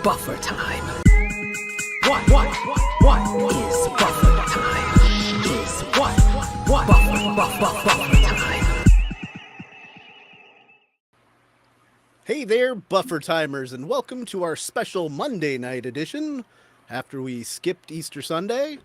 buffer time? What is buffer time? Is what buffer time? Hey there, buffer timers, and welcome to our special Monday night edition. After we skipped Easter Sunday,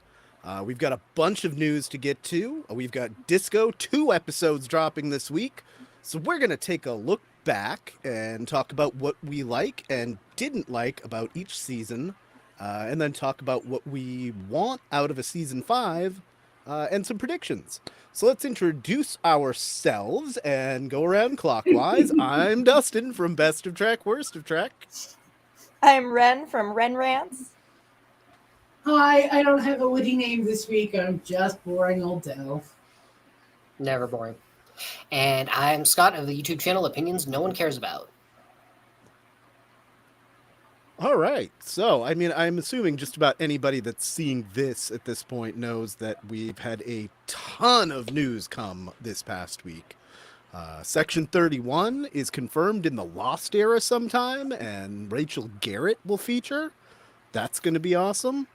we've got a bunch of news to get to. We've got Disco, 2 episodes dropping this week. So we're going to take a look back and talk about what we like and didn't like about each season, and then talk about what we want out of a season 5, and some predictions. So let's introduce ourselves and go around clockwise. I'm Dustin from Best of Trek, Worst of Trek. I'm Ren from Ren Rants. Hi, I don't have a witty name this week. I'm just boring old Delph. Never boring. And I'm Scott of the YouTube channel Opinions No One Cares About. All right. So, I mean, I'm assuming just about anybody that's seeing this at this point knows that we've had a ton of news come this past week. Section 31 is confirmed in the Lost era sometime, and Rachel Garrett will feature. That's going to be awesome.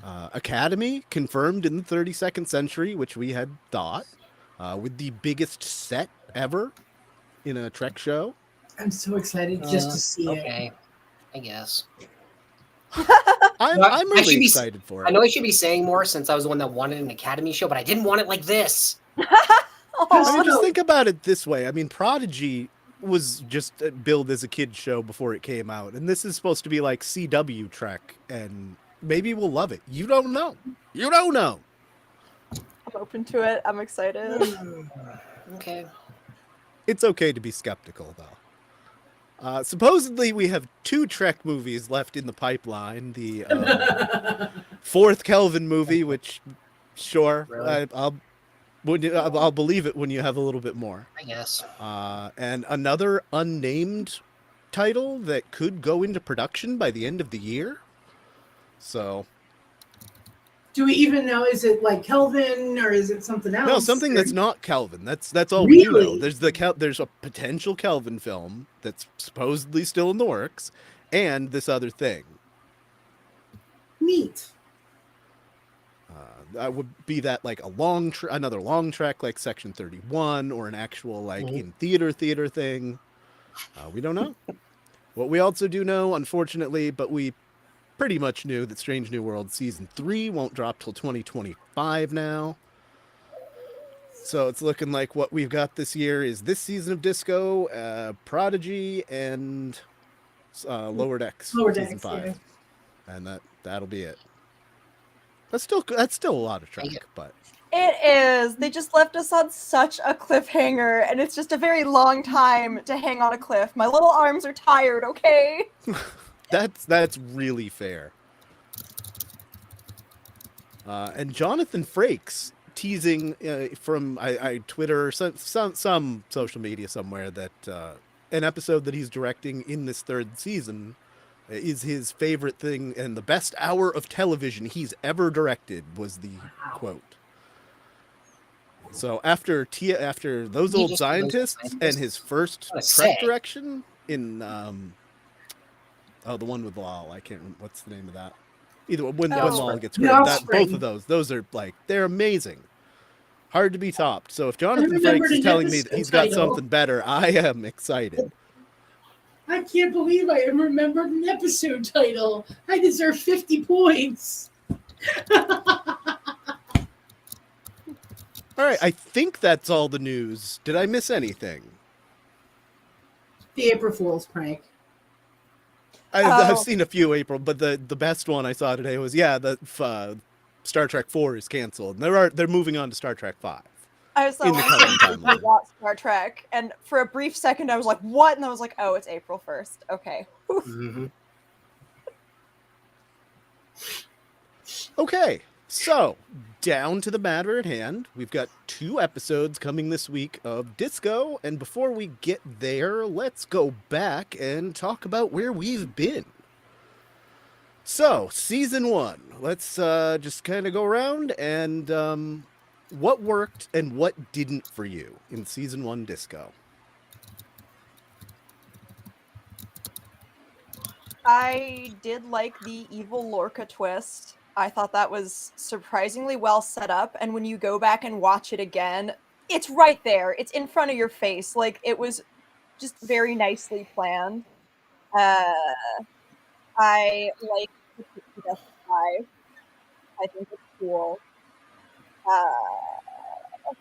Academy confirmed in the 32nd century, which we had thought, with the biggest set ever in a Trek show. I'm so excited just to see it. Okay, I guess. I'm really excited for it. I know I should be saying more since I was the one that wanted an Academy show, but I didn't want it like this. I mean, just think about it this way. I mean, Prodigy was just billed as a kid's show before it came out, and this is supposed to be like CW Trek, and maybe we'll love it. You don't know. You don't know. I'm open to it. I'm excited. Okay. It's okay to be skeptical, though. Supposedly, we have 2 Trek movies left in the pipeline. The 4th Kelvin movie, which, sure, Really? I'll believe it when you have a little bit more. I guess. And another unnamed title that could go into production by the end of the year. So, Do we even know, is it like Kelvin or is it something else? no, something Or- that's not Kelvin. That's all we do know. Really? There's a potential Kelvin film that's supposedly still in the works, and this other thing. Neat. That would be that like another long track like Section 31, or an actual like in theater thing. We don't know. What we also do know, unfortunately, but we pretty much knew, that Strange New World Season 3 won't drop till 2025 now. So it's looking like what we've got this year is this season of Disco, Prodigy, and Lower Decks Lower Season Decks, 5. yeah. And that'll be it. That's still a lot of Trek, but It is. They just left us on such a cliffhanger, and it's just a very long time to hang on a cliff. My little arms are tired, okay? that's really fair. And Jonathan Frakes teasing from I Twitter or some social media somewhere that an episode that he's directing in this 3rd season is his favorite thing and the best hour of television he's ever directed, was the quote. So after Those He Old just- Scientists and his first What a Trek say. direction in the one with Lal, I can't remember what's the name of that. Either when The Lal Offspring. gets The credit, Offspring. both of those are like, they're amazing, hard to be topped. So if I Jonathan remembered Frakes is an telling me that episode he's got title. something better, I am excited. I can't believe I remembered an episode title. I deserve 50 points. All right, I think that's all the news. Did I miss anything? The April Fool's prank. I've Oh. seen a few, April, but the best one I saw today was Star Trek 4 is canceled. They're moving on to Star Trek 5. I was so In the current timeline. I watched Star Trek, and for a brief second I was like, what? And I was like, oh, it's April 1st. Okay. Mm-hmm. Okay, so down to the matter at hand. We've got 2 episodes coming this week of Disco, and before we get there, let's go back and talk about where we've been. So, season 1. Let's just kind of go around and what worked and what didn't for you in season 1 Disco. I did like the evil Lorca twist. I thought that was surprisingly well set up, and when you go back and watch it again, it's right there. It's in front of your face. Like it was just very nicely planned. Uh, I like the Pixie Dust vibe. I think it's cool. Uh,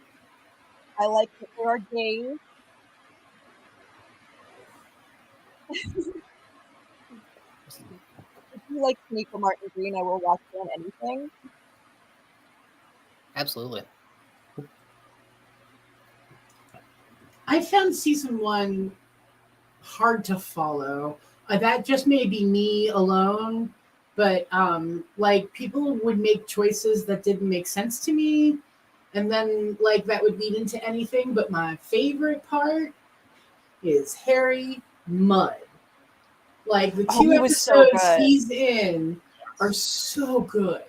I like that there are gays. If you like Nico Martin Green, I will watch you on anything. Absolutely. I found season 1 hard to follow. That just may be me alone, but like people would make choices that didn't make sense to me, and then like that would lead into anything. But my favorite part is Harry Mudd. Like the Oh, two he was so episodes good. he's in are so good.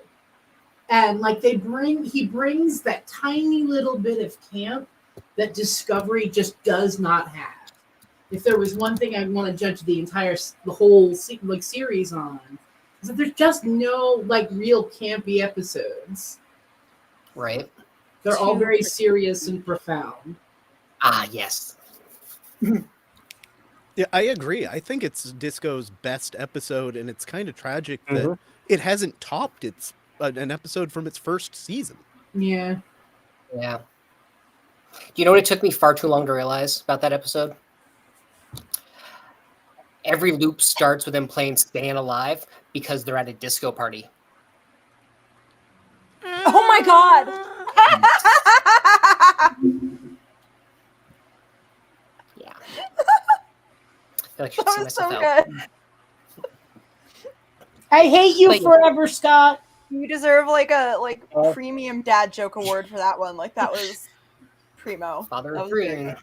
And like he brings that tiny little bit of camp that Discovery just does not have. If there was one thing I'd want to judge the whole like series on, is that there's just no like real campy episodes. Right. They're all Too very pretty. serious and profound. Ah, yes. Yeah, I agree. I think it's Disco's best episode, and it's kind of tragic that Mhm. it hasn't topped an episode from its first season. Yeah. Yeah. Do you know what it took me far too long to realize about that episode? Every loop starts with them playing Staying Alive because they're at a disco party. Oh my god! Yeah. I feel like I should That see was so myself out. good. I hate you Like- forever, Scott. You deserve like a Oh. premium dad joke award for that one. Like that was primo. Father That of was very three.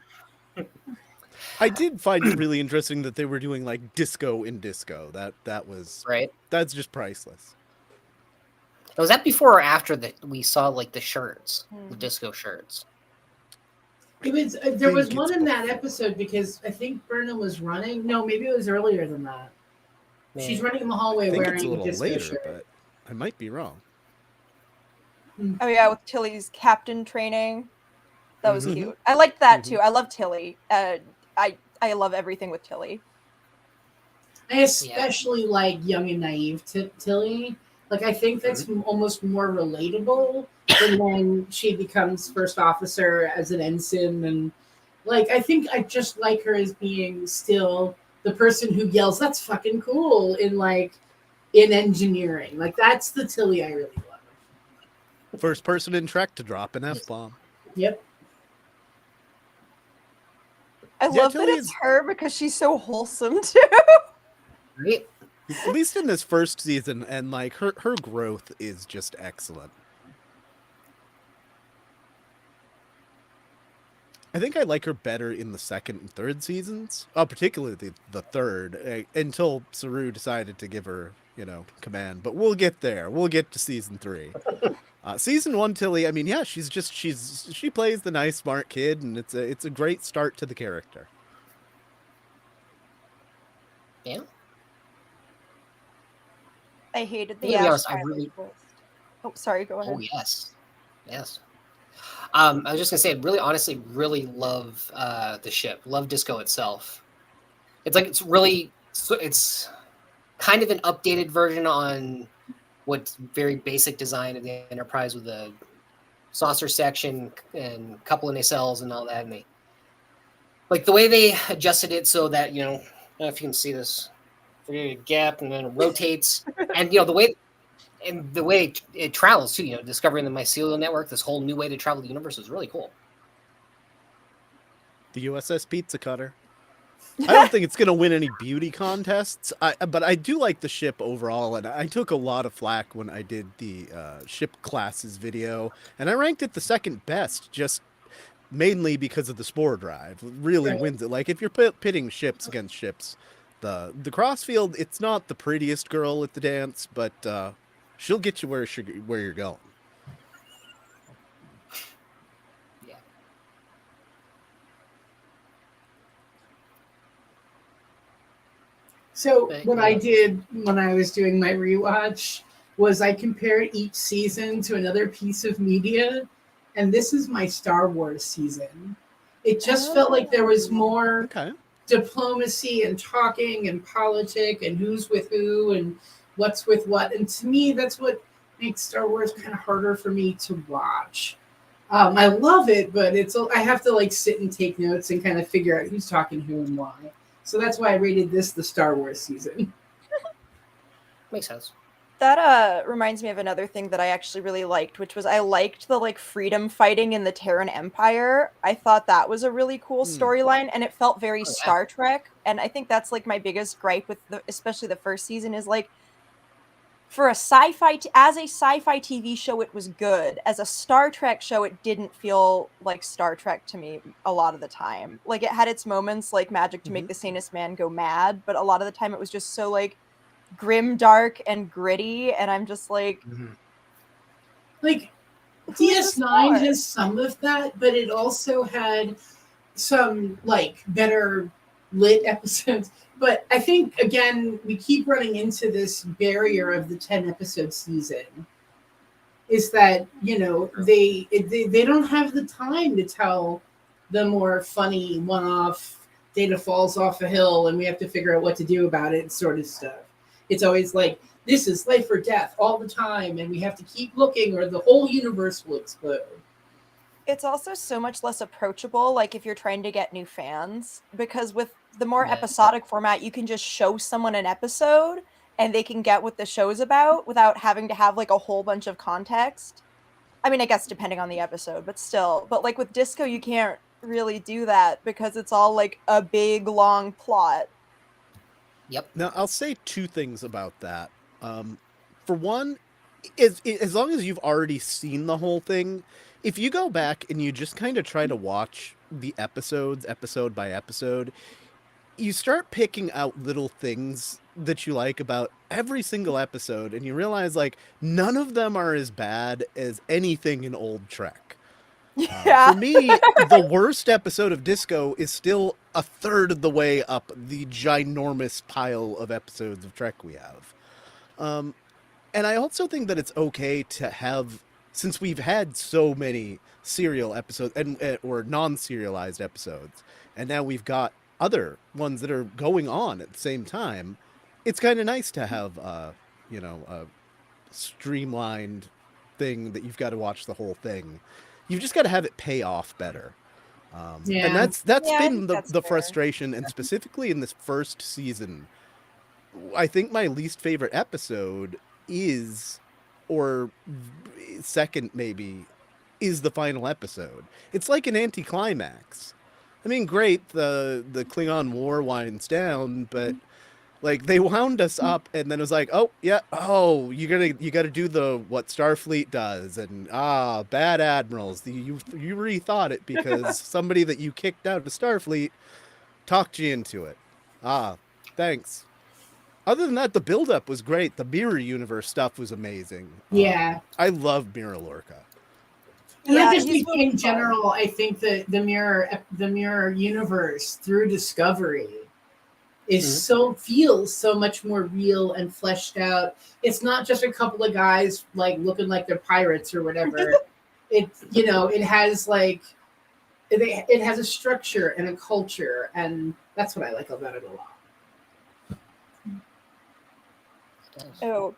good. I did find it really interesting that they were doing like disco in disco. Right. That's just priceless. Was that before or after that we saw like the shirts, the Hmm. disco shirts? It was there was think one it's in that before. episode because I think Burnham was running. No, maybe it was earlier than that. She's Man. running in the I hallway think wearing it's a little disco later, shirt. but I might be wrong. Oh yeah, with Tilly's captain training. That was Mhm. cute. I liked that Mhm. too. I love Tilly. I love everything with Tilly. I especially like young and naive Tilly. Like I think that's almost more relatable than when she becomes first officer as an ensign, and like I think I just like her as being still the person who yells "That's fucking cool" in engineering. Like that's the Tilly I really love. First person in Trek to drop an F-bomb. Yep. I Yeah, love that Tilly it's is- her because she's so wholesome too. Right? At least in this first season, and like her growth is just excellent. I think I like her better in the second and third seasons. Oh, particularly the third, until Saru decided to give her, command. But we'll get there. We'll get to season 3. Season 1, Tilly. I mean, yeah, she plays the nice, smart kid, and it's a great start to the character. Yeah. I hated the Yeah, to be Ash honest, I Tyler really- twist. Oh, sorry. Go ahead. Oh yes. Yes. I was just gonna say, really, honestly, really love the ship. Love Disco itself. It's really it's kind of an updated version on what's very basic design of the Enterprise with the saucer section and a couple of nacelles and all that. And they like the way they adjusted it so that I don't know if you can see this gap, and then it rotates, and the way it travels too, discovering the mycelial network, this whole new way to travel the universe is really cool. The USS Pizza Cutter. I don't think it's going to win any beauty contests, but I do like the ship overall, and I took a lot of flack when I did the ship classes video, and I ranked it the second best, just mainly because of the spore drive. It really Right. wins it. Like, if you're pitting ships against ships, the Crossfield, it's not the prettiest girl at the dance, but she'll get you where you're going. Yeah. So But, what you I know, did when I was doing my rewatch was I compared each season to another piece of media, and this is my Star Wars season. It just felt like there was more Okay. diplomacy and talking and politic and who's with who and what's with what. And to me, that's what makes Star Wars kind of harder for me to watch. I love it, but I have to like sit and take notes and kind of figure out who's talking who and why. So that's why I rated this the Star Wars season. makes sense. That reminds me of another thing that I actually really liked, which was I liked the like freedom fighting in the Terran Empire. I thought that was a really cool storyline, and it felt very Oh, yeah. Star Trek. And I think that's like my biggest gripe with especially the first season is like for a as a sci-fi TV show, it was good. As a Star Trek show, it didn't feel like Star Trek to me a lot of the time. Like it had its moments, like Magic to Make the Sanest Man Go Mad, but a lot of the time it was just so like grim, dark, and gritty, and I'm just like, Like who is this DS9 for? has some of that, but it also had some like better lit episodes. But I think again, we keep running into this barrier of the 10 episode season. Is that they don't have the time to tell the more funny one-off Data falls off a hill and we have to figure out what to do about it sort of stuff. It's always like this is life or death all the time, and we have to keep looking or the whole universe will explode. It's also so much less approachable, like if you're trying to get new fans, because with the more Yeah. episodic format, you can just show someone an episode and they can get what the show's about without having to have like a whole bunch of context. I mean, I guess depending on the episode, but still. But like with Disco, you can't really do that because it's all like a big long plot. Yep. Now, I'll say two things about that. For one, as long as you've already seen the whole thing, if you go back and you just kind of try to watch the episodes, episode by episode, you start picking out little things that you like about every single episode, and you realize, like, none of them are as bad as anything in old Trek. Yeah. For me, the worst episode of Disco is still a third of the way up the ginormous pile of episodes of Trek we have. And I also think that it's okay to have, since we've had so many serial episodes or non-serialized episodes, and now we've got other ones that are going on at the same time, it's kind of nice to have a streamlined thing that you've got to watch the whole thing. You've just got to have it pay off better. Yeah. And that's Yeah, I been think the that's fair. frustration, and specifically in this first season, I think my least favorite episode is, or second maybe, is the final episode. It's like an anticlimax. I mean, great, the Klingon war winds down, but like they wound us up, and then it was like, oh yeah, oh you gotta do what Starfleet does, and bad admirals. You rethought it because somebody that you kicked out of Starfleet talked you into it. Thanks. Other than that, the build-up was great. The Mirror Universe stuff was amazing. Yeah. I love Mirror Lorca. And Yeah, I just he's think really in fun. general, I think that the mirror universe through Discovery is feels so much more real and fleshed out. It's not just a couple of guys like looking like they're pirates or whatever. It has like it has a structure and a culture, and that's what I like about it a lot. Oh,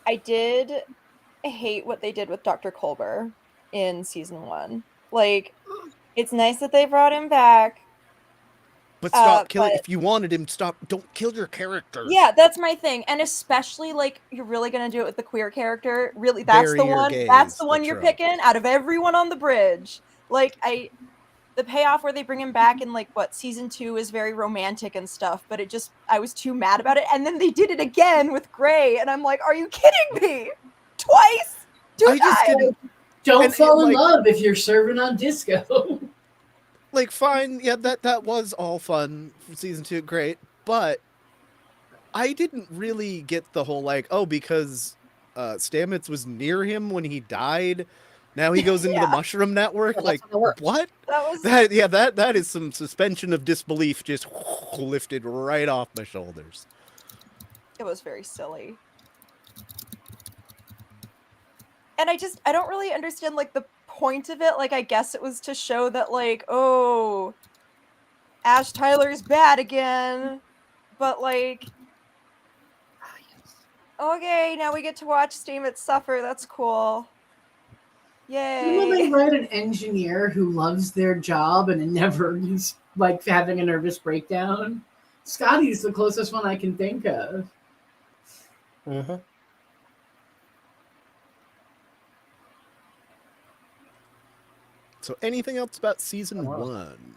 I did hate what they did with Dr. Culber in season 1. Like, it's nice that they brought him back. But stop killing. but- If you wanted him, stop. Don't kill your characters. Yeah, that's my thing. And especially like you're really gonna do it with the queer character. Really, that's Bury the your one. gays, That's the the one you're trope. picking out of everyone on the bridge. Like the payoff where they bring him back in like what season 2 is very romantic and stuff. But I was too mad about it. And then they did it again with Gray, and I'm like, are you kidding me? Twice? I just didn't. Don't And fall in like- love if you're serving on Disco. Like, fine, yeah, that was all fun for season 2, great, but I didn't really get the whole, like, oh, because Stamets was near him when he died, Now he goes into the Yeah. Mushroom Network. Yeah, that's Like, how that works. what? That was That is some suspension of disbelief just lifted right off my shoulders. it was very silly. And I don't really understand like the point of it. Like I guess it was to show that like, oh, Ash Tyler's bad again. But like, Ah, yes. okay, now we get to watch Stamets suffer. That's cool. When they Yay. write an engineer who loves their job and never is like having a nervous breakdown, Scotty's the closest one I can think of. Mhm. So, anything else about season Wow. 1?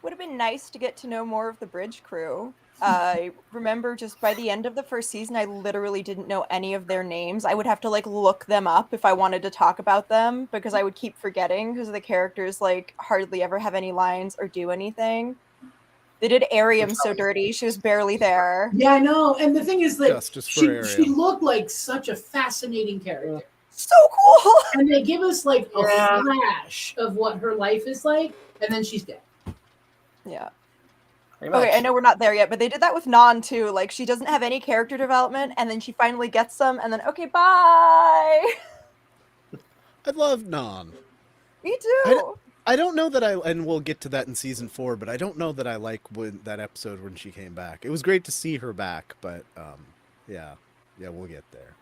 Would have been nice to get to know more of the bridge crew. I remember just by the end of the first season, I literally didn't know any of their names. I would have to like look them up if I wanted to talk about them because I would keep forgetting because the characters like hardly ever have any lines or do anything. They did Ariam so dirty; she was barely there. Yeah, I know. And the thing is, like, Justice for she Ariel. looked like such a fascinating character. So cool. And they give us like a Yeah. flash of what her life is like, and then she's dead. Yeah. Pretty much. Okay, I know we're not there yet, but they did that with Non too. Like she doesn't have any character development, and then she finally gets some, and then okay, bye. I love Non. Me too. I don't know that and we'll get to that in season 4, but I don't know that I like that episode when she came back. It was great to see her back, but yeah, we'll get there.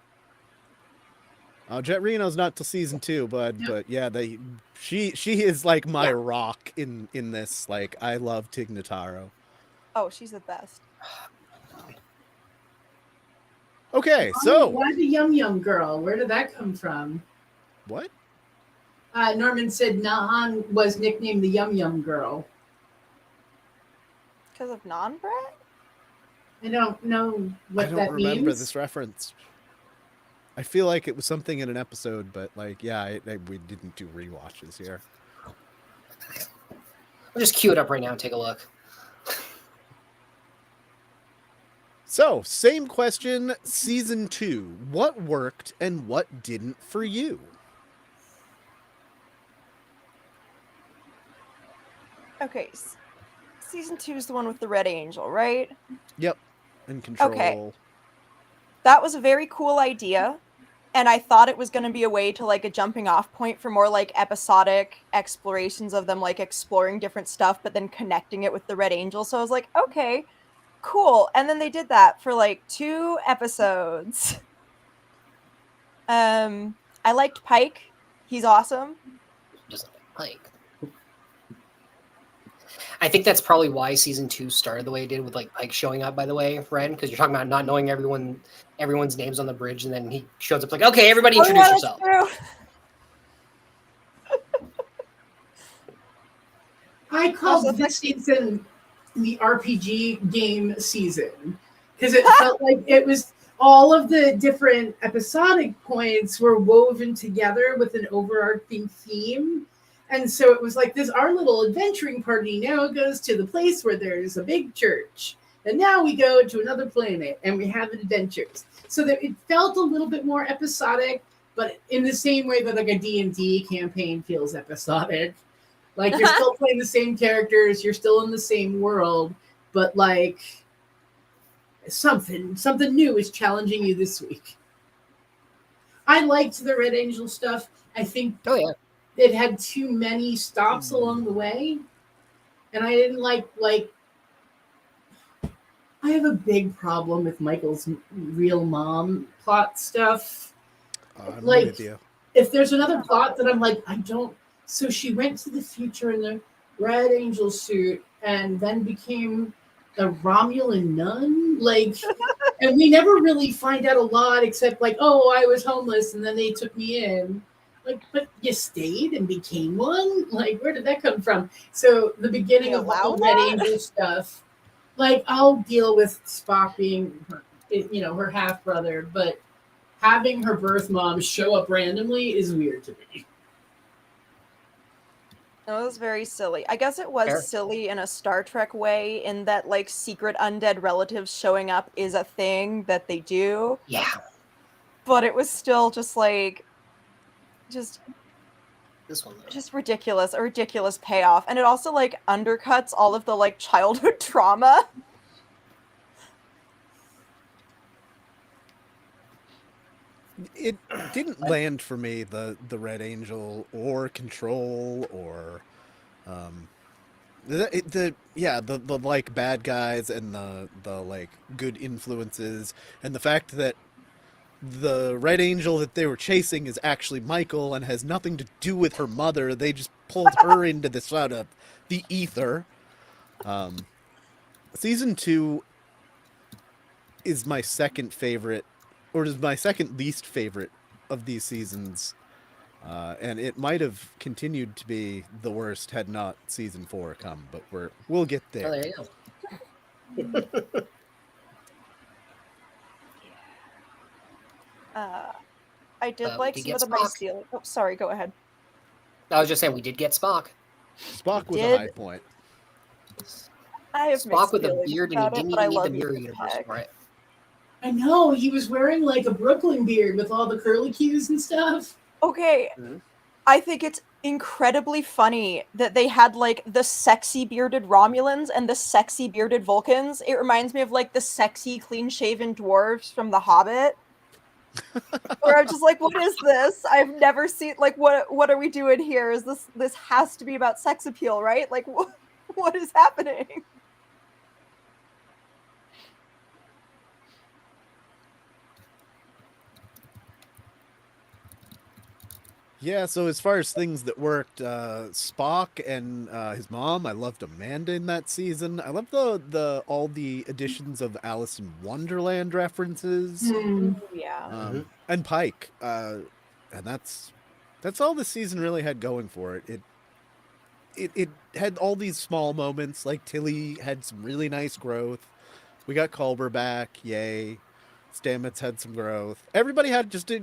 Jet Reno's not till season 2, but yeah, she is like my rock in this. Like, I love Tig Notaro. Oh, she's the best. Okay, so Why the Yum Yum Girl? Where did that come from? what? Norman said Nahan was nicknamed the Yum Yum Girl. Because of Non Bread? I don't know what I don't that remember means. this reference. I feel like it was something in an episode, but like, yeah, we didn't do rewatches here. I'll just queue it up right now and take a look. So, same question, season 2. What worked and what didn't for you? Okay, season 2 is the one with the Red Angel, right? Yep. And Control. Okay. That was a very cool idea, and I thought it was going to be a way to like a jumping off point for more like episodic explorations of them like exploring different stuff but then connecting it with the Red Angel. So I was like, okay, cool. And then they did that for like 2 episodes. I liked Pike. He's awesome. Doesn't like. I think that's probably why season 2 started the way it did with like Pike showing up. By the way, Ren, because you're talking about not knowing everyone's names on the bridge, and then he shows up like, okay, everybody introduce yeah, yourself. that's true. I called Also, this season the RPG game season because it felt like it was all of the different episodic points were woven together with an overarching theme. And so it was like this, our little adventuring party now goes to the place where there's a big church. And now we go to another planet and we have adventures. So that it felt a little bit more episodic, but in the same way that like a D&D campaign feels episodic. Like you're still playing the same characters, you're still in the same world, but like something new is challenging you this week. I liked the Red Angel stuff. I think Oh yeah. it had too many stops along the way, and I didn't like. I have a big problem with Michael's real mom plot stuff. I'm Like- with you. If there's another plot that I'm like, I don't. So she went to the future in the Red Angel suit, and then became a Romulan nun. Like, and we never really find out a lot except like, oh, I was homeless, and then they took me in. Like, but you stayed and became one? Like, where did that come from? So the beginning They of allow all the Red that? Angel stuff, like, I'll deal with Spock being, her half brother, but having her birth mom show up randomly is weird to me. It was very silly. I guess it was Fair. silly in a Star Trek way, in that like secret undead relatives showing up is a thing that they do. Yeah. but it was still just like, just This one though. just ridiculous, a ridiculous payoff. And it also like undercuts all of the like childhood trauma. It didn't land for me, the Red Angel or Control or the like bad guys and the like good influences, and the fact that the Red Angel that they were chasing is actually Michael and has nothing to do with her mother. They just pulled her into this out of the ether. Season 2 is my second favorite, or is my second least favorite of these seasons. And it might have continued to be the worst had not season 4 come, but we'll get Oh, there. there you go. I did We like did some get of the Spock. mycelium. Oh, sorry, go ahead. I was just saying we did get Spock. Spock was did. a high point. I have Spock mixed with a feelings beard, and about he it, didn't but I even need the love mirror Ethan universe Peck. for it. I know, he was wearing like a Brooklyn beard with all the curlicues and stuff. Okay, Mhm. I think it's incredibly funny that they had like the sexy bearded Romulans and the sexy bearded Vulcans. It reminds me of like the sexy clean shaven dwarves from The Hobbit. Where I'm just like, what is this? I've never seen like what are we doing here? Is this has to be about sex appeal, right? Like what is happening? Yeah, so as far as things that worked, Spock and his mom, I loved Amanda in that season. I love the all the additions of Alice in Wonderland references, Yeah. and Pike, and that's all the season really had going for it. It had all these small moments, like Tilly had some really nice growth. We got Culber back, yay. Stamets had some growth. Everybody had just a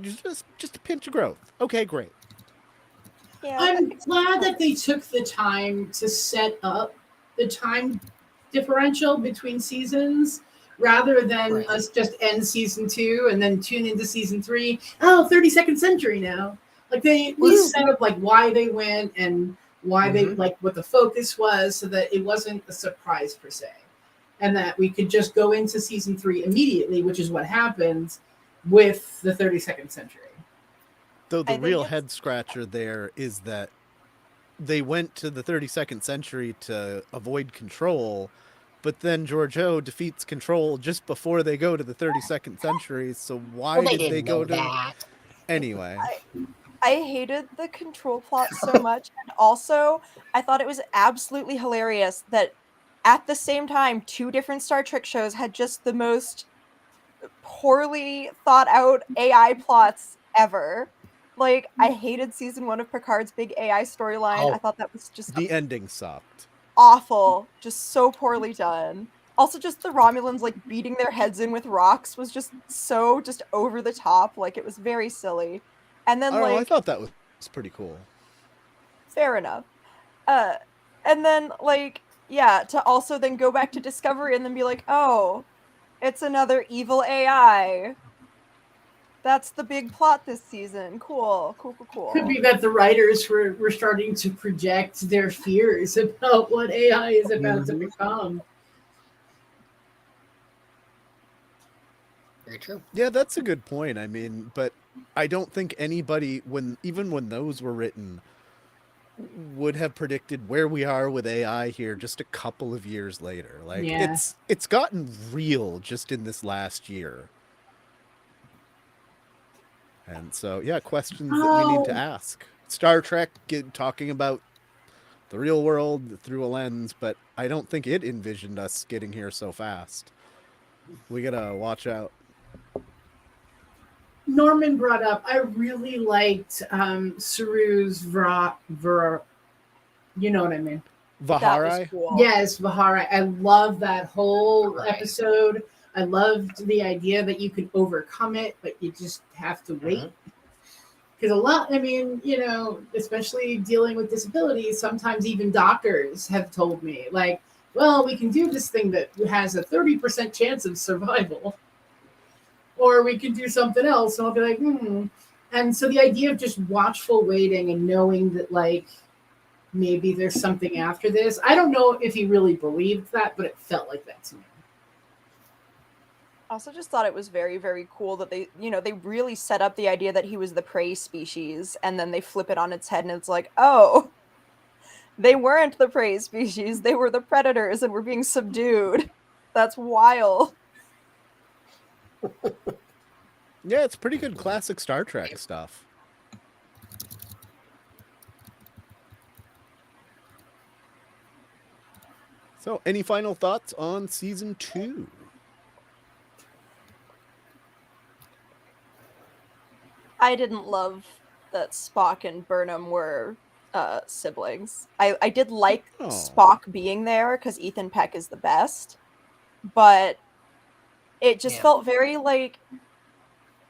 pinch of growth. Okay, great. Yeah. I'm glad that they took the time to set up the time differential between seasons rather than Right. us just end season 2 and then tune into season 3. Oh, 32nd century now. Like they at least set up like why they went and why they like what the focus was so that it wasn't a surprise per se. And that we could just go into season 3 immediately, which is what happens with the 32nd century. Though I the think real it's- head scratcher there is that they went to the 32nd century to avoid Control, but then Georgiou defeats Control just before they go to the 32nd century. So why Well, they did they didn't go know to that. anyway? I hated the Control plot so much, and also I thought it was absolutely hilarious that at the same time 2 different Star Trek shows had just the most poorly thought out AI plots ever. Like, I hated season 1 of Picard's big AI storyline. I Oh. thought that was just The ending sucked. awful, just so poorly done. Also, just the Romulans like beating their heads in with rocks was just so just over the top. Like, it was very silly. And then I don't know, I like thought that was pretty cool. fair enough. And then like yeah, to also then go back to Discovery and then be like, oh, it's another evil AI. That's the big plot this season. Cool. Could be that the writers were starting to project their fears about what AI is about to become. Very true. Yeah, that's a good point. I mean, but I don't think anybody, even when those were written, would have predicted where we are with AI here just a couple of years later. Like Yeah. it's gotten real just in this last year. And so, yeah, questions that we need to Oh. ask. Star Trek talking about the real world through a lens, but I don't think it envisioned us getting here so fast. We gotta watch out. Norman brought up, I really liked Saru's you know what I mean. That was Vahari? cool. Yes, Vahara. I love that whole Right. episode. I loved the idea that you could overcome it, but you just have to wait. Because a lot, I mean, you know, especially dealing with disabilities, sometimes even doctors have told me, like, well, we can do this thing that has a 30% chance of survival. or we could do something else. And I'll be like, And so the idea of just watchful waiting and knowing that, like, maybe there's something after this. I don't know if he really believed that, but it felt like that to me. Also just thought it was very, very cool that they really set up the idea that he was the prey species, and then they flip it on its head and it's like, oh, they weren't the prey species, they were the predators and were being subdued. That's wild. Yeah, it's pretty good classic Star Trek stuff. So, any final thoughts on season 2? I didn't love that Spock and Burnham were siblings. I did like Spock being there because Ethan Peck is the best, but it just felt very like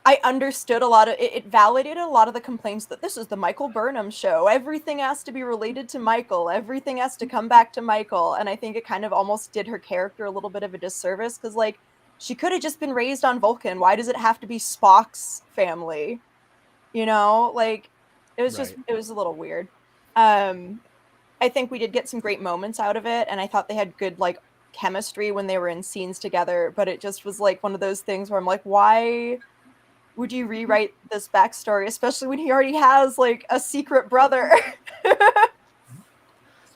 I understood a lot of it validated a lot of the complaints that this is the Michael Burnham show. Everything has to be related to Michael. Everything has to come back to Michael. And I think it kind of almost did her character a little bit of a disservice because, like, she could have just been raised on Vulcan. Why does it have to be Spock's family? You know, like, it was just, it was a little weird. I think we did get some great moments out of it. And I thought they had good, like, chemistry when they were in scenes together. But it just was, like, one of those things where I'm like, why would you rewrite this backstory, especially when he already has, like, a secret brother?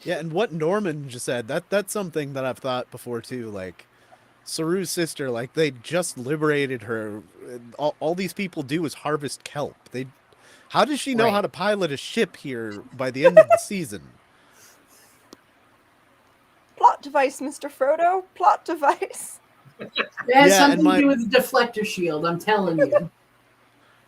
Yeah, and what Norman just said, that's something that I've thought before too. Like, Saru's sister, like, they just liberated her. All these people do is harvest kelp. How does she know how to pilot a ship here by the end of the season? Plot device, Mr. Frodo. Plot device. It has something to do with the deflector shield, I'm telling you.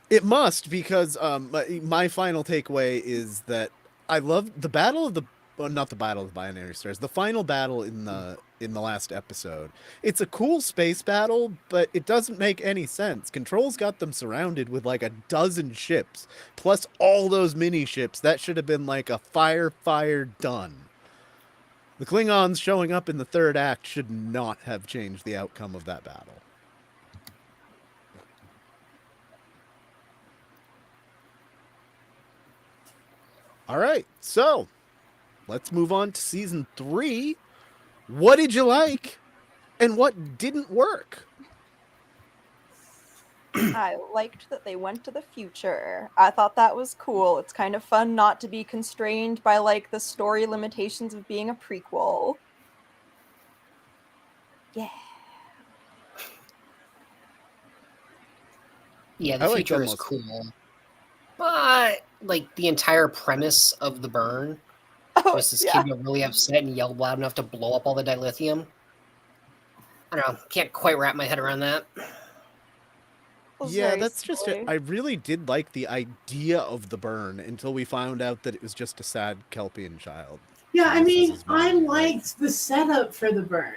It must, because my final takeaway is that I love the battle of the not the battle of the binary stars, the final battle in the last episode. It's a cool space battle, but it doesn't make any sense. Control's got them surrounded with like a dozen ships, plus all those mini ships. That should have been like a fire done. The Klingons showing up in the third act should not have changed the outcome of that battle. All right, so let's move on to season 3. What did you like and what didn't work? I liked that they went to the future. I thought that was cool. It's kind of fun not to be constrained by, like, the story limitations of being a prequel. Yeah. Yeah, the future is cool. But, like, the entire premise of the burn was this kid got really upset and yelled loud enough to blow up all the dilithium. I don't know. Can't quite wrap my head around that. Yeah, that's just it. I really did like the idea of the burn until we found out that it was just a sad Kelpian child. Yeah, I mean, I liked the setup for the burn.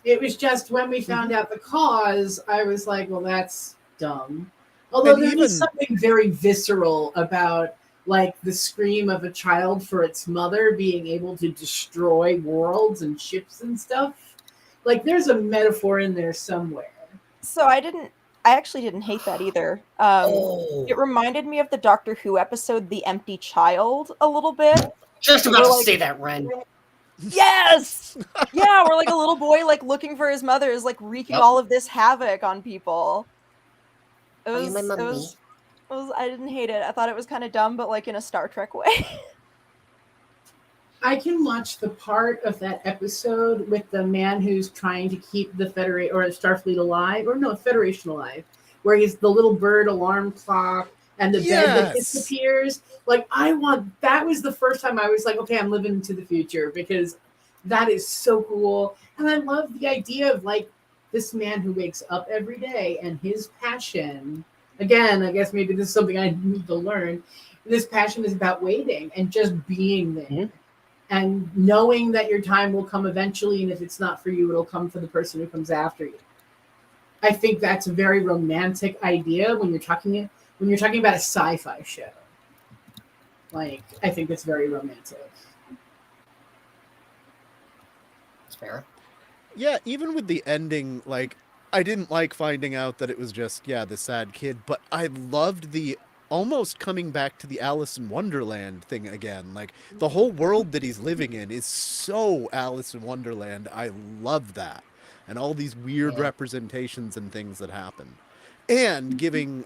It was just when we found out the cause, I was like, well, that's dumb. Although there is something very visceral about, like, the scream of a child for its mother being able to destroy worlds and ships and stuff. Like, there's a metaphor in there somewhere. So I actually didn't hate that either. It reminded me of the Doctor Who episode, The Empty Child, a little bit. Just about to say that, Ren. Yes! Yeah, where, like, a little boy, like, looking for his mother is, like, wreaking all of this havoc on people. I didn't hate it. I thought it was kind of dumb, but, like, in a Star Trek way. I can watch the part of that episode with the man who's trying to keep the Starfleet alive, or no, Federation alive, where he's the little bird alarm clock and the bed that disappears. Like, that was the first time I was like, okay, I'm living into the future, because that is so cool. And I love the idea of, like, this man who wakes up every day and his passion, again, I guess maybe this is something I need to learn. This passion is about waiting and just being there and knowing that your time will come eventually. And if it's not for you, it'll come for the person who comes after you. I think that's a very romantic idea when you're talking about a sci-fi show. Like, I think it's very romantic. That's fair. Yeah, even with the ending, like, I didn't like finding out that it was just the sad kid, but I loved the almost coming back to the Alice in Wonderland thing again. Like the whole world that he's living in is so Alice in Wonderland. I love that, and all these weird representations and things that happen, and giving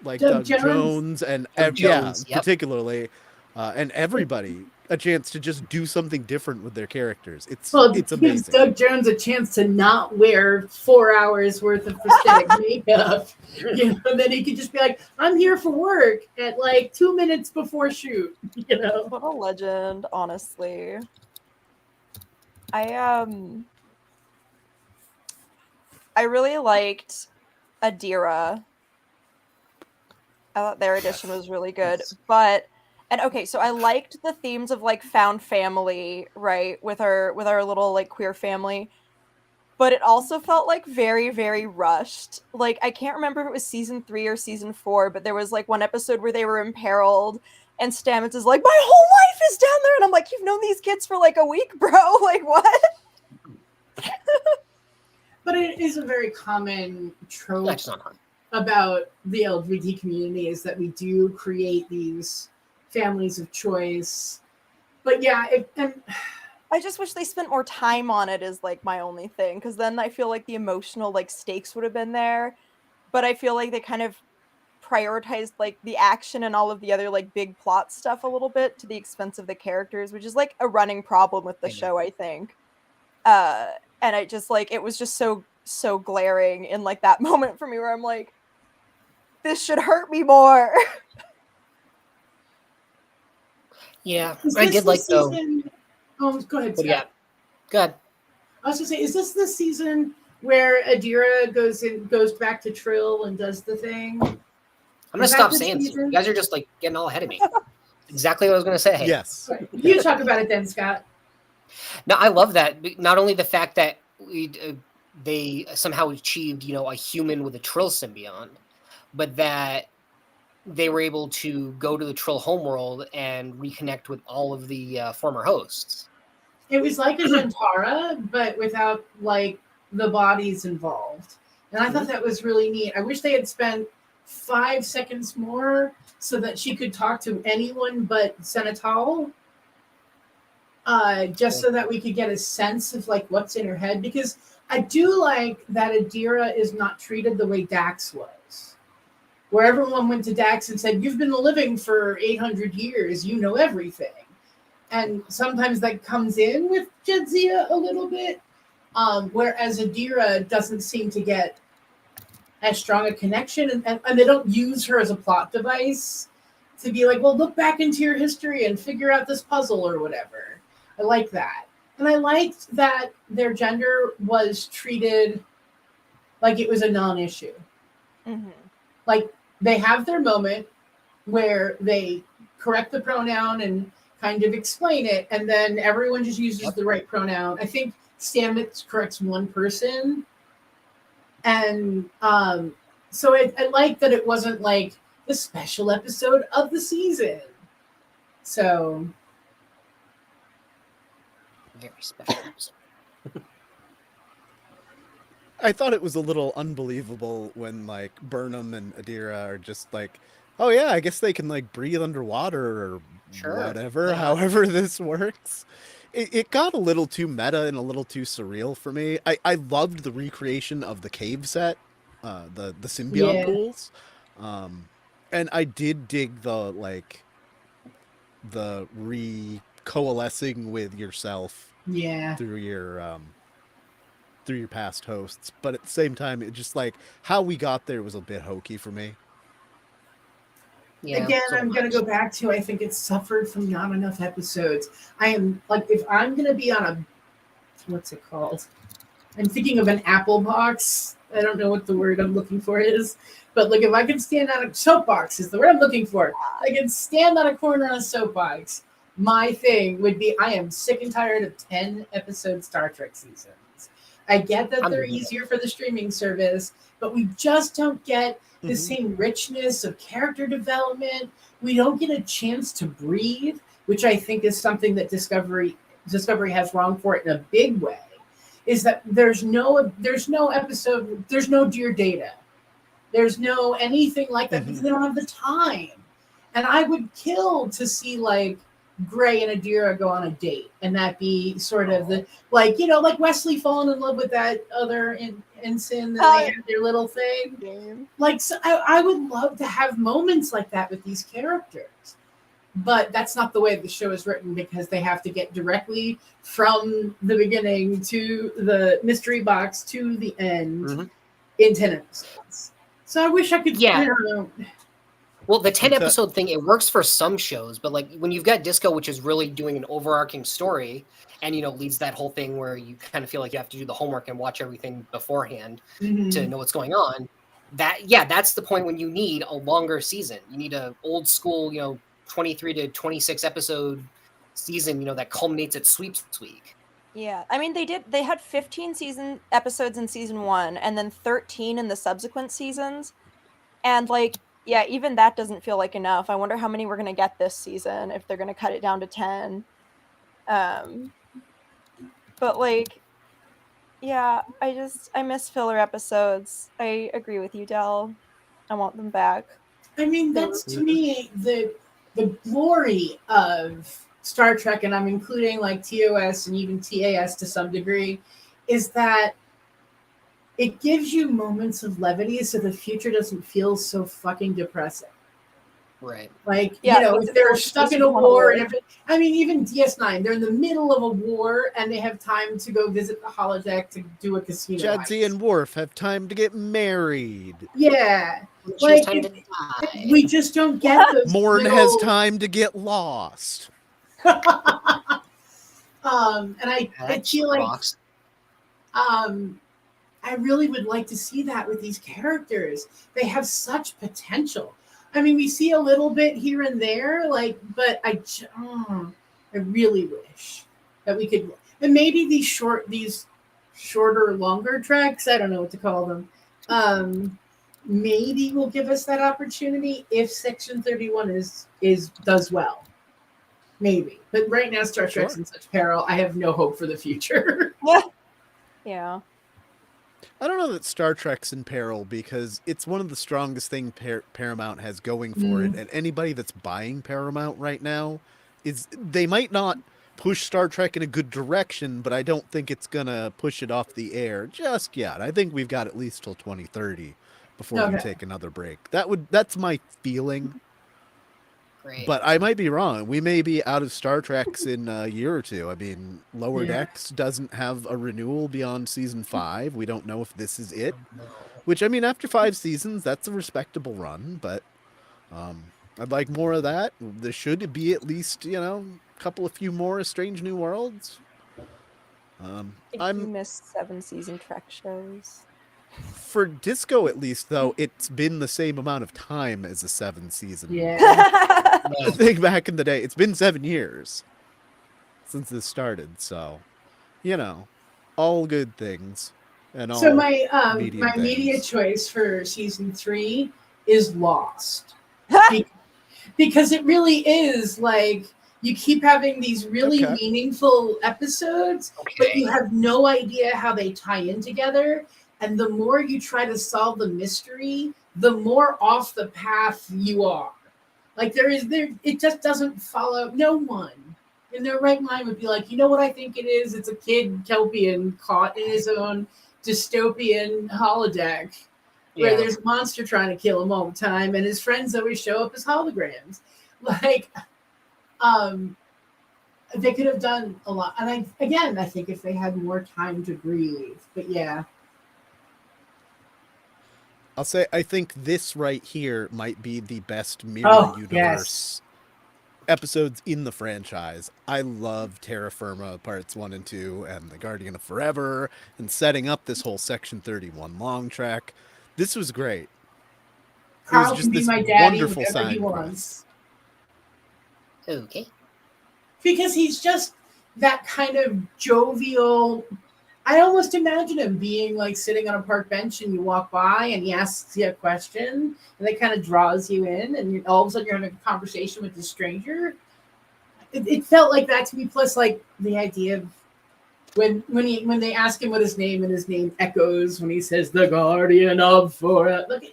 like Doug Jones and particularly and everybody a chance to just do something different with their characters. It's amazing. Gives Doug Jones a chance to not wear 4 hours worth of prosthetic makeup. You know, and then he could just be like, I'm here for work at like 2 minutes before shoot. You know. What a legend, honestly. I really liked Adira. I thought their edition was really good. And okay, so I liked the themes of like found family, right, with our little like queer family, but it also felt like very, very rushed. Like I can't remember if it was season 3 or season 4, but there was like one episode where they were imperiled, and Stamets is like, my whole life is down there, and I'm like, you've known these kids for like a week, bro. Like what? But it is a very common trope about the LGBT community is that we do create these families of choice. But yeah, I just wish they spent more time on it is like my only thing, because then I feel like the emotional like stakes would have been there. But I feel like they kind of prioritized like the action and all of the other like big plot stuff a little bit to the expense of the characters, which is like a running problem with the show, I think. And I just like it was just so glaring in like that moment for me where I'm like, this should hurt me more. Yeah, I did like though. Oh, go ahead. Scott. Yeah, go ahead. I was gonna say, is this the season where Adira goes back to Trill and does the thing? I'm gonna stop saying this. You guys are just like getting all ahead of me. Exactly what I was gonna say. Yes. You talk about it then, Scott. No, I love that. Not only the fact that they somehow achieved, a human with a Trill symbiont, but that they were able to go to the Trill homeworld and reconnect with all of the former hosts. It was like a Zentara, but without like the bodies involved. And I thought that was really neat. I wish they had spent 5 seconds more so that she could talk to anyone but Senetal. Just so that we could get a sense of like what's in her head, because I do like that Adira is not treated the way Dax was, where everyone went to Dax and said, you've been living for 800 years, you know everything. And sometimes that comes in with Jadzia a little bit, whereas Adira doesn't seem to get as strong a connection, and they don't use her as a plot device to be like, well, look back into your history and figure out this puzzle or whatever. I like that. And I liked that their gender was treated like it was a non-issue. Mm-hmm. Like they have their moment where they correct the pronoun and kind of explain it, and then everyone just uses the right pronoun. I think Stamets corrects one person. And so I like that it wasn't like the special episode of the season. So... very special. I thought it was a little unbelievable when like Burnham and Adira are just like, oh yeah, I guess they can like breathe underwater or whatever, however this works. It got a little too meta and a little too surreal for me. I loved the recreation of the cave set, the symbiont pools. And I did dig the coalescing with yourself through your past hosts, but at the same time it just like how we got there was a bit hokey for me. Again, I'm going to go back to, I think it suffered from not enough episodes. I am like, if I'm going to be on a, what's it called? I'm thinking of an Apple box. I don't know what the word I'm looking for is, but like if I could stand on a soapbox is the word I'm looking for. I can stand on a corner on a soapbox. My thing would be, I am sick and tired of 10 episode Star Trek seasons. I get that they're easier for the streaming service, but we just don't get the same richness of character development. We don't get a chance to breathe, which I think is something that Discovery has wrong for it in a big way. is that there's no episode, there's no Dear Data, there's no anything like that because they don't have the time. And I would kill to see like Gray and Adira go on a date, and that be sort of the like Wesley falling in love with that other ensign, and they have their little thing. Like, so I would love to have moments like that with these characters, but that's not the way the show is written because they have to get directly from the beginning to the mystery box to the end in 10 episodes. So I wish I could. Yeah. I don't know. Well, the 10 episode thing, it works for some shows, but like when you've got Disco, which is really doing an overarching story and, leads that whole thing where you kind of feel like you have to do the homework and watch everything beforehand to know what's going on. That's the point when you need a longer season. You need a old school, 23 to 26 episode season, that culminates at sweeps week. Yeah. I mean, they had 15 episodes in season 1 and then 13 in the subsequent seasons. And like, yeah, even that doesn't feel like enough. I wonder how many we're going to get this season if they're going to cut it down to 10. But like, yeah, I miss filler episodes. I agree with you, Del. I want them back. I mean, that's to me the glory of Star Trek, and I'm including like TOS and even TAS to some degree, is that it gives you moments of levity so the future doesn't feel so fucking depressing. Right. Like, if they're stuck in a war and everything. I mean, even DS9, they're in the middle of a war and they have time to go visit the holodeck to do a casino. Jadzia and Worf have time to get married. Yeah. Like, time to die. We just don't get those. Morn has time to get lost. And I feel like I really would like to see that with these characters. They have such potential. I mean, we see a little bit here and there, but I really wish that we could, and maybe these shorter, longer tracks, I don't know what to call them, maybe will give us that opportunity if Section 31 does well. Maybe. But right now, Star Trek's in such peril, I have no hope for the future. Yeah. I don't know that Star Trek's in peril because it's one of the strongest things Paramount has going for it. And anybody that's buying Paramount right now they might not push Star Trek in a good direction, but I don't think it's going to push it off the air just yet. I think we've got at least till 2030 before we take another break. That's my feeling. Great. But I might be wrong. We may be out of Star Treks in a year or two. I mean, Lower Decks doesn't have a renewal beyond season 5. We don't know if this is it. Which, I mean, after 5 seasons, that's a respectable run. But I'd like more of that. There should be at least, a few more Strange New Worlds. You miss 7-season Trek shows. For Disco, at least, though, it's been the same amount of time as a 7-season. Yeah. I think back in the day, it's been 7 years since this started. So, all good things. And all so my medium media things. choice for season 3 is Lost. Because it really is like you keep having these really meaningful episodes, but you have no idea how they tie in together. And the more you try to solve the mystery, the more off the path you are. Like it just doesn't follow. No one in their right mind would be like, you know what I think it is? It's a kid Kelpian caught in his own dystopian holodeck where there's a monster trying to kill him all the time, and his friends always show up as holograms. Like, they could have done a lot. And I think if they had more time to breathe, but yeah. I'll say I think this right here might be the best Mirror Universe episodes in the franchise. I love Terra Firma parts 1 and 2 and The Guardian of Forever and setting up this whole Section 31 long track. This was great. Carl can be my daddy whenever he wants. Okay. Because he's just that kind of jovial. I almost imagine him being like sitting on a park bench and you walk by and he asks you a question and that kind of draws you in and all of a sudden you're having a conversation with a stranger. It felt like that to me. Plus, like the idea of when they ask him what his name, and his name echoes when he says the Guardian of Forest. Look,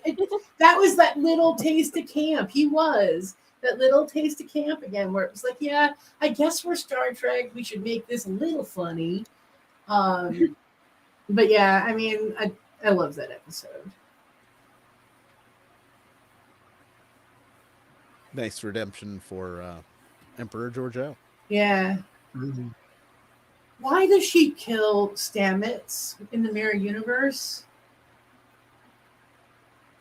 that was that little taste of camp. He was that little taste of camp again, where it was like, yeah, I guess we're Star Trek. We should make this a little funny. But yeah, I mean, I love that episode. Nice redemption for Emperor Georgiou. Yeah. Mhm. Why does she kill Stamets in the Mirror Universe?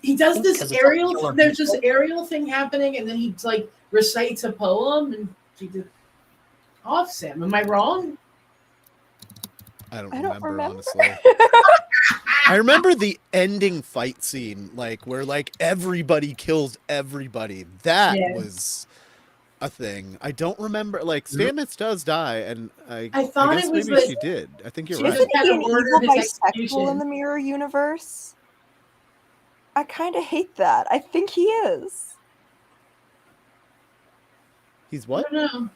He does this Because it's aerial. like killer There's this people. aerial thing happening, and then he like recites a poem, and she just offs him. Am I wrong? I don't I don't remember, remember. honestly. I remember the ending fight scene, like where like everybody kills everybody. That Yeah. was a thing. I don't remember. Like Stamets does die, and I thought guess it was maybe like- she did. I think you're She right. just Isn't had he to an order evil his bisexual execution. in the Mirror Universe? I kind of hate that. I think he is. He's I what? don't know.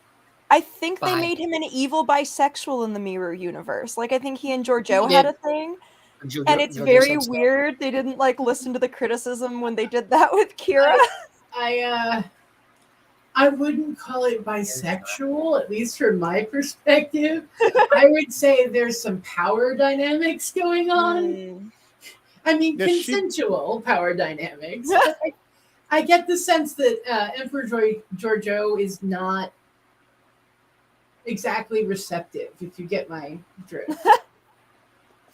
I think they Bi. made him an evil bisexual in the Mirror Universe. Like, I think he and Giorgio He had did. a thing. Giorgio- And it's Giorgio very said so. weird. They didn't like listen to the criticism when they did that with Kira. I wouldn't call it bisexual, at least from my perspective. I would say there's some power dynamics going on. Mm. I mean, Yeah, she- consensual power dynamics. But I get the sense that Emperor Giorgio is not exactly receptive, if you get my drift.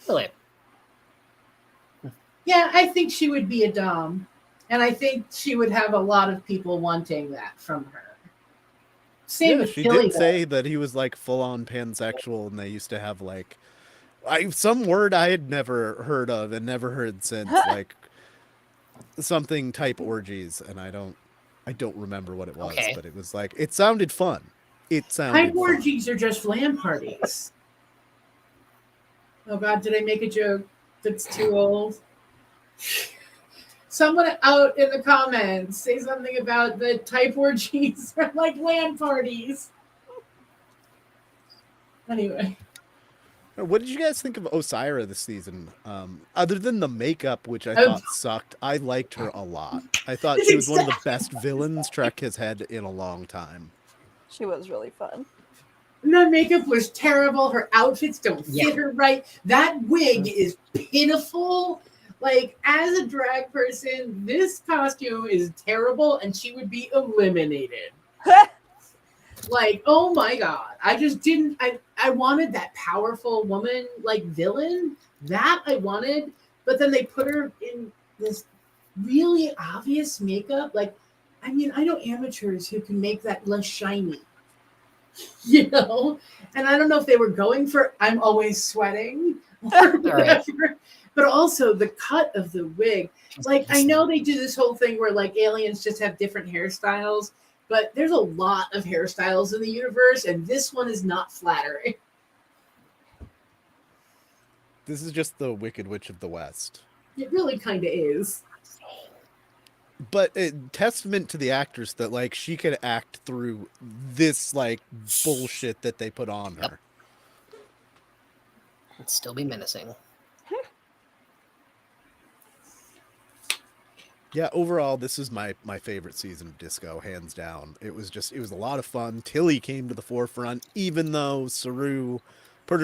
Really? Yeah, I think she would be a dom, and I think she would have a lot of people wanting that from her. Same Yeah, with she Tilly, did though. say that he was like full on pansexual, and they used to have like some word I had never heard of and never heard since, like something type orgies, and I don't remember what it was, Okay. but it was like it sounded fun. It sounded High fun. orgies are just LAN parties. Oh God, did I make a joke that's too old? Someone out in the comments say something about the type orgies are like LAN parties. Anyway, What did you guys think of Osira this season? Other than the makeup, which I Oh. thought sucked, I liked her a lot. I thought That's she was one of the best villains Trek has had in a long time. She was really fun. the makeup was terrible. Her outfits don't fit Yeah. her right. That wig is pitiful. Like, as a drag person, this costume is terrible, and she would be eliminated. Like, oh my God. I just didn't. I wanted that powerful woman, like, villain. That I wanted. But then they put her in this really obvious makeup. Like, I mean, I know amateurs who can make that less shiny. You know? And I don't know if they were going for I'm always sweating or whatever. But also the cut of the wig. Like, I know they do this whole thing where, like, aliens just have different hairstyles, but there's a lot of hairstyles in the universe, and this one is not flattering. This is just the Wicked Witch of the West. It really kind of is. But testament to the actress that like she could act through this like bullshit that they put on her. It'd still be menacing. Yeah, overall, this is my favorite season of Disco, hands down. It was a lot of fun. Tilly came to the forefront, even though Saru put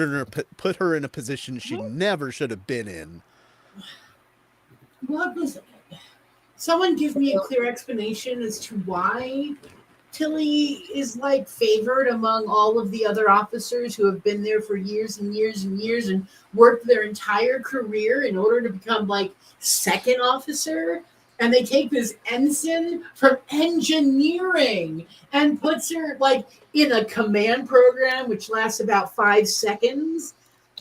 her in a position she never should have been in. What was someone give me a clear explanation as to why Tilly is like favored among all of the other officers who have been there for years and years and years and worked their entire career in order to become like second officer. And they take this ensign from engineering and puts her like in a command program, which lasts about 5 seconds.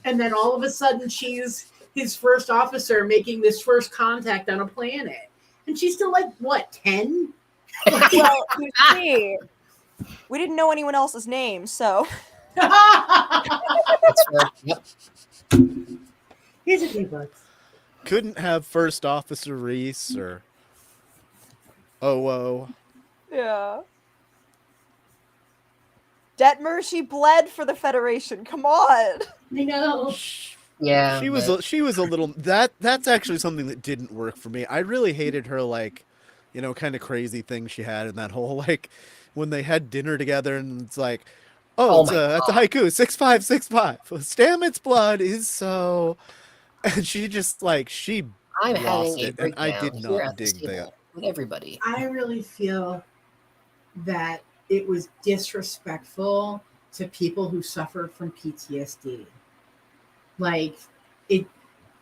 And then all of a sudden she's his first officer making this first contact on a planet. And she's still like, what, 10? Well, you see, we didn't know anyone else's name, so That's fair. Yep. Here's a few bucks. Couldn't have First Officer Reese or Oh. yeah. Detmer, she bled for the Federation. Come on. I know. Yeah, She was but- she was a little that's actually something that didn't work for me. I really hated her like, kind of crazy thing she had in that whole like when they had dinner together and it's like, Oh it's my that's a haiku 6565. Stamets blood is so, and she just like she I'm lost having a it, and I breakdown did here not at the dig that. table with everybody. I really feel that it was disrespectful to people who suffer from PTSD. Like it,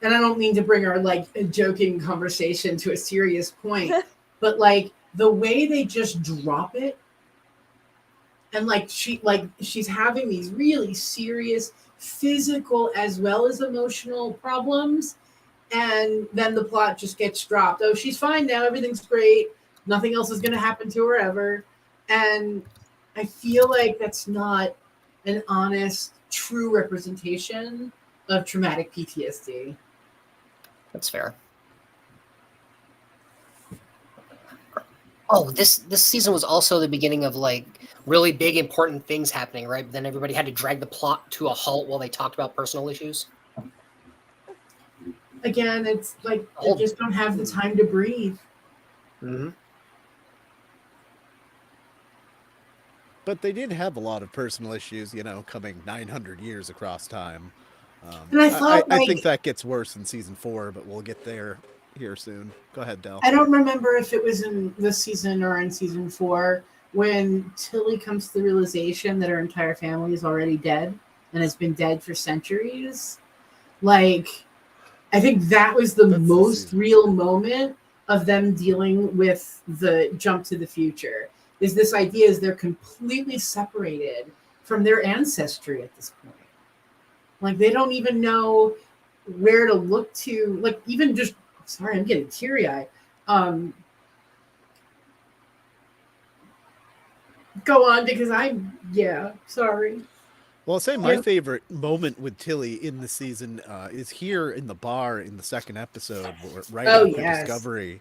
and I don't mean to bring our like a joking conversation to a serious point, but like the way they just drop it, and like she's having these really serious physical as well as emotional problems, and then the plot just gets dropped. Oh, she's fine now, everything's great, nothing else is going to happen to her ever. And I feel like that's not an honest, true representation of traumatic PTSD. That's fair. Oh, this season was also the beginning of like really big important things happening, right? But then everybody had to drag the plot to a halt while they talked about personal issues. Again, it's like they just don't have the time to breathe. Mm-hmm. But they did have a lot of personal issues, coming 900 years across time. And I thought, I like- think that gets worse in season 4, but we'll get there here soon. Go ahead, Del. I don't remember if it was in this season or in season 4 when Tilly comes to the realization that her entire family is already dead and has been dead for centuries. Like, I think that was the That's most season. real moment of them dealing with the jump to the future. Is this idea is they're completely separated from their ancestry at this point. Like, they don't even know where to look to. Like, even just, sorry, I'm getting teary-eyed. Go on, because sorry. Well, I'll say my favorite moment with Tilly in the season is here in the bar in the second episode, right after Discovery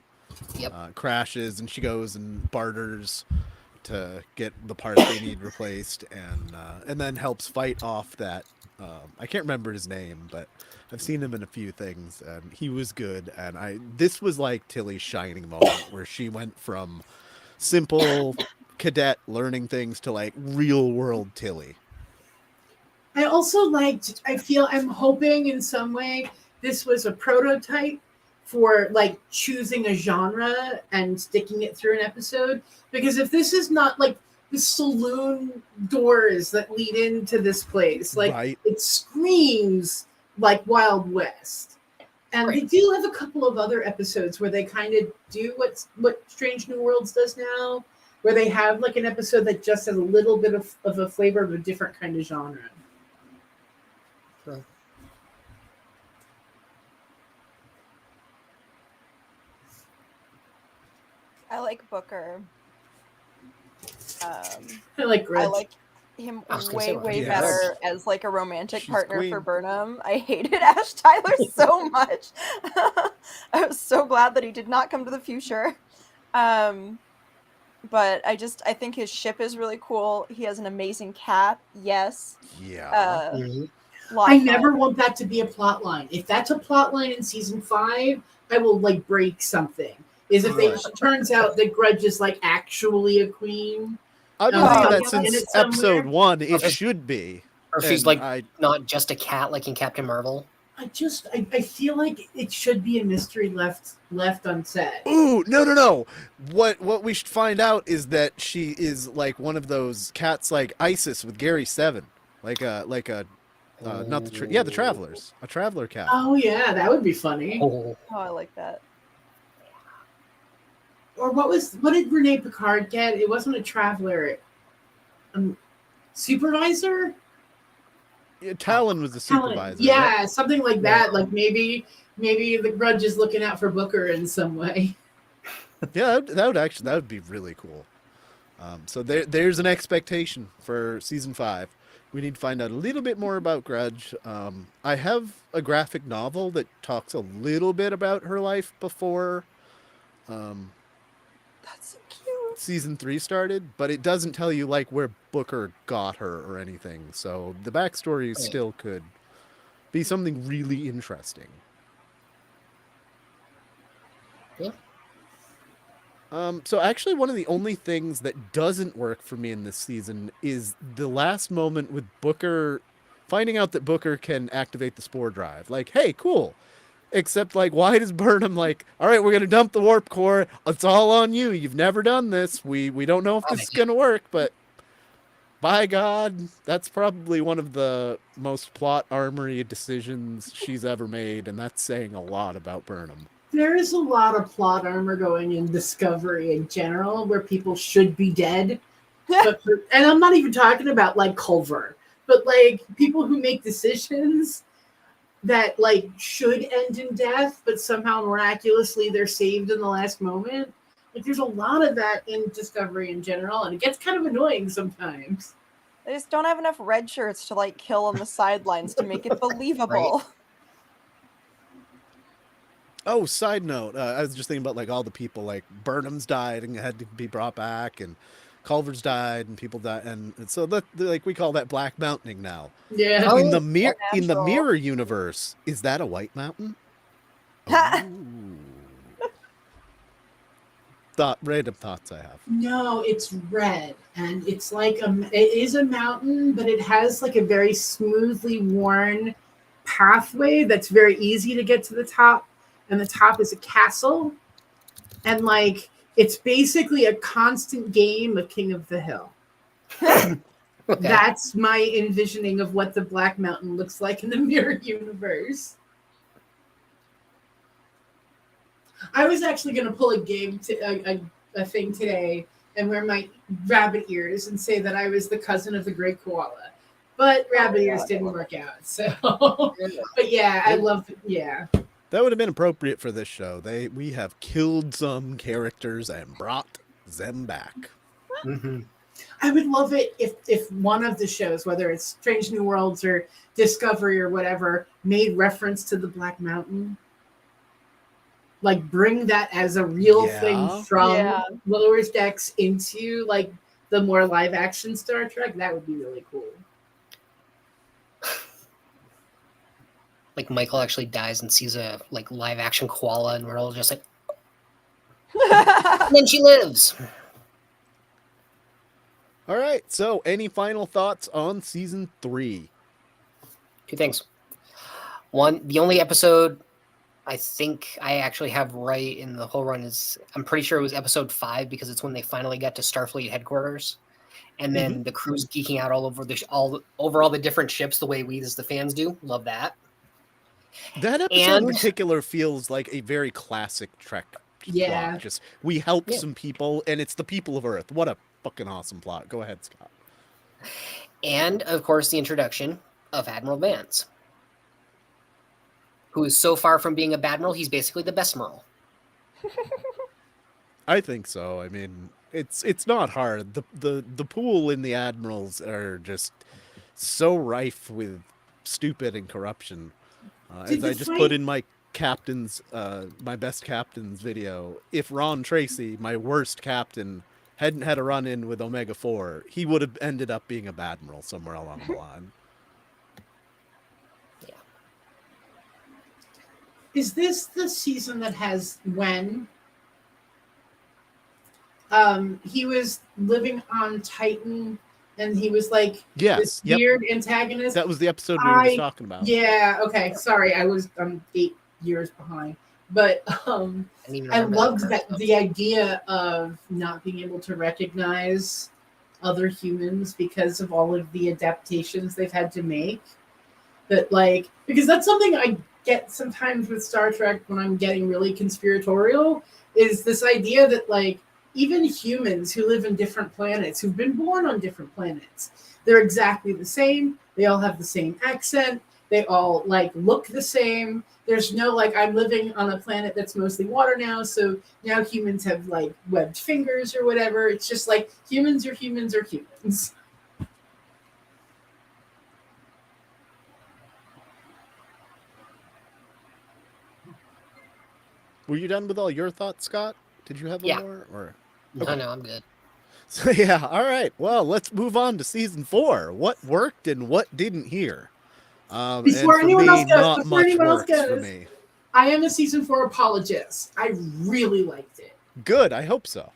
crashes, and she goes and barters to get the parts they need replaced, and then helps fight off that. I can't remember his name, but I've seen him in a few things, and he was good. And this was like Tilly's shining moment, where she went from simple cadet learning things to like real world Tilly. I also I'm hoping in some way this was a prototype for like choosing a genre and sticking it through an episode. Because if this is not like the saloon doors that lead into this place, like Right. it screams like Wild West. And they do have a couple of other episodes where they kind of do what Strange New Worlds does now, where they have like an episode that just has a little bit of a flavor of a different kind of genre. Sure. I like Booker. I like Grudge. I like him I was gonna say, way yes. better as like a romantic She's partner queen. for Burnham. I hated Ash Tyler so much. I was so glad that he did not come to the future. But I think his ship is really cool. He has an amazing cat. Yes. Yeah. Lot I of never fun. want that to be a plot line. If that's a plot line in season 5, I will like break something. Is if Right. it turns out that Grudge is like actually a queen. I've been Oh, thinking that yeah, since in it somewhere. episode 1, it Okay. should be. Or if she's And like not just a cat like in Captain Marvel. I feel like it should be a mystery left unsaid. Ooh, no. What we should find out is that she is like one of those cats like Isis with Gary Seven. Like a not the Travelers. A traveler cat. Oh yeah, that would be funny. Oh, Oh, I like that. Or what did Renee Picard get? It wasn't a traveler. Supervisor? Yeah, Talon was the Talent. supervisor. Yeah, something like that. Like maybe the Grudge is looking out for Booker in some way. Yeah, that would be really cool. So there's an expectation for season 5. We need to find out a little bit more about Grudge. I have a graphic novel that talks a little bit about her life before. That's so cute. season 3 started, but it doesn't tell you like where Booker got her or anything. So the backstory Right. still could be something really interesting. Yeah. So actually, one of the only things that doesn't work for me in this season is the last moment with Booker finding out that Booker can activate the spore drive. Like, hey, cool. Except, like, why does Burnham like, all right, we're gonna dump the warp core. It's all on you. You've never done this. We don't know if this is gonna work, but by God, that's probably one of the most plot armory decisions she's ever made, and that's saying a lot about Burnham. There is a lot of plot armor going in Discovery in general where people should be dead. And I'm not even talking about like Culver, but like people who make decisions that like should end in death, but somehow miraculously they're saved in the last moment. Like there's a lot of that in Discovery in general, and it gets kind of annoying sometimes. They just don't have enough red shirts to like kill on the sidelines to make it believable. Oh, side note, I was just thinking about like all the people, like Burnham's died and had to be brought back, and Culver's died and people died, and so that like we call that Black Mountaining now. Yeah. Oh, in the natural. mirror universe, is that a White Mountain? Random thoughts I have. No, it's red, and it's like it is a mountain, but it has like a very smoothly worn pathway that's very easy to get to the top, and the top is a castle, and like it's basically a constant game of King of the Hill. Okay. That's my envisioning of what the Black Mountain looks like in the mirror universe. I was actually going to pull a game, a thing today, and wear my rabbit ears and say that I was the cousin of the great koala. But rabbit ears didn't work out. So, but yeah, I love it. Yeah. That would have been appropriate for this show. We have killed some characters and brought them back. Mm-hmm. I would love it if one of the shows, whether it's Strange New Worlds or Discovery or whatever, made reference to the Black Mountain. Like bring that as a real thing from Lower Decks into like the more live action Star Trek. That would be really cool. Like Michael actually dies and sees a like live action koala, and we're all just like, and then she lives. All right. So, any final thoughts on season 3? Two things. One, the only episode I think I actually have right in the whole run is, I'm pretty sure it was episode 5, because it's when they finally got to Starfleet headquarters, and then the crew's geeking out all over the different ships the way we as the fans do. Love that. That episode in particular feels like a very classic Trek plot. Just we help some people, and it's the people of Earth. What a fucking awesome plot. Go ahead, Scott. And of course, the introduction of Admiral Vance, who is so far from being a Badmiral, he's basically the best Merle. I think so. I mean, it's not hard. The pool in the Admirals are just so rife with stupid and corruption. As I just put in my captain's, my best captain's video, if Ron Tracy, my worst captain, hadn't had a run-in with Omega 4, he would have ended up being a Badmiral somewhere along the line. Yeah. Is this the season that has when he was living on Titan and he was like this weird antagonist? That was the episode we were just talking about. Yeah, okay. Sorry, I'm 8 years behind. But I loved that the idea of not being able to recognize other humans because of all of the adaptations they've had to make. That like, because that's something I get sometimes with Star Trek when I'm getting really conspiratorial, is this idea that like even humans who live in different planets, who've been born on different planets, they're exactly the same. They all have the same accent. They all like look the same. There's no like, I'm living on a planet that's mostly water now, so now humans have like webbed fingers or whatever. It's just like humans are humans are humans. Were you done with all your thoughts, Scott? Did you have more? Or No, no, I'm good. So yeah, all right. Well, let's move on to season 4. What worked and what didn't here? And Before for anyone me, else goes, not before much anyone else works for goes, me. I am a season 4 apologist. I really liked it. Good. I hope so.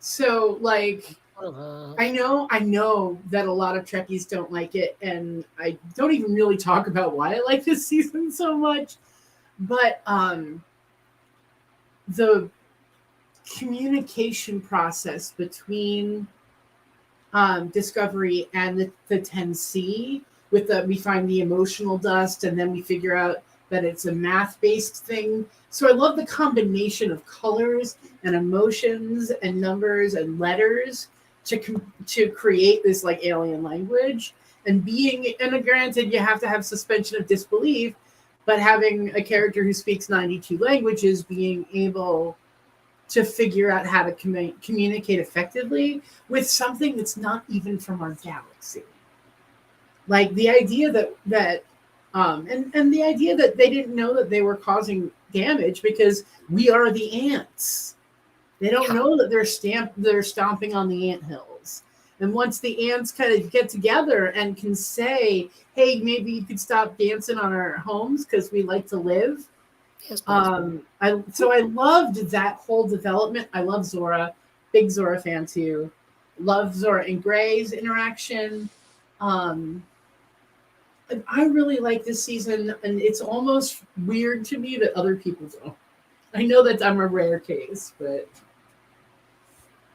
So, like, Uh, I know that a lot of Trekkies don't like it, and I don't even really talk about why I like this season so much. But the communication process between Discovery and the 10C, with we find the emotional dust, and then we figure out that it's a math-based thing. So I love the combination of colors and emotions and numbers and letters to create this like alien language. And granted, you have to have suspension of disbelief, but having a character who speaks 92 languages, being able to figure out how to communicate effectively with something that's not even from our galaxy. Like the idea that and the idea that they didn't know that they were causing damage because we are the ants. They don't know that they're stomping on the anthills. And once the ants kind of get together and can say, hey, maybe you could stop dancing on our homes because we like to live. yes, I loved that whole development. I love Zora, big Zora fan too. Love Zora and Gray's interaction. I really like this season, and it's almost weird to me that other people don't. I know that I'm a rare case, but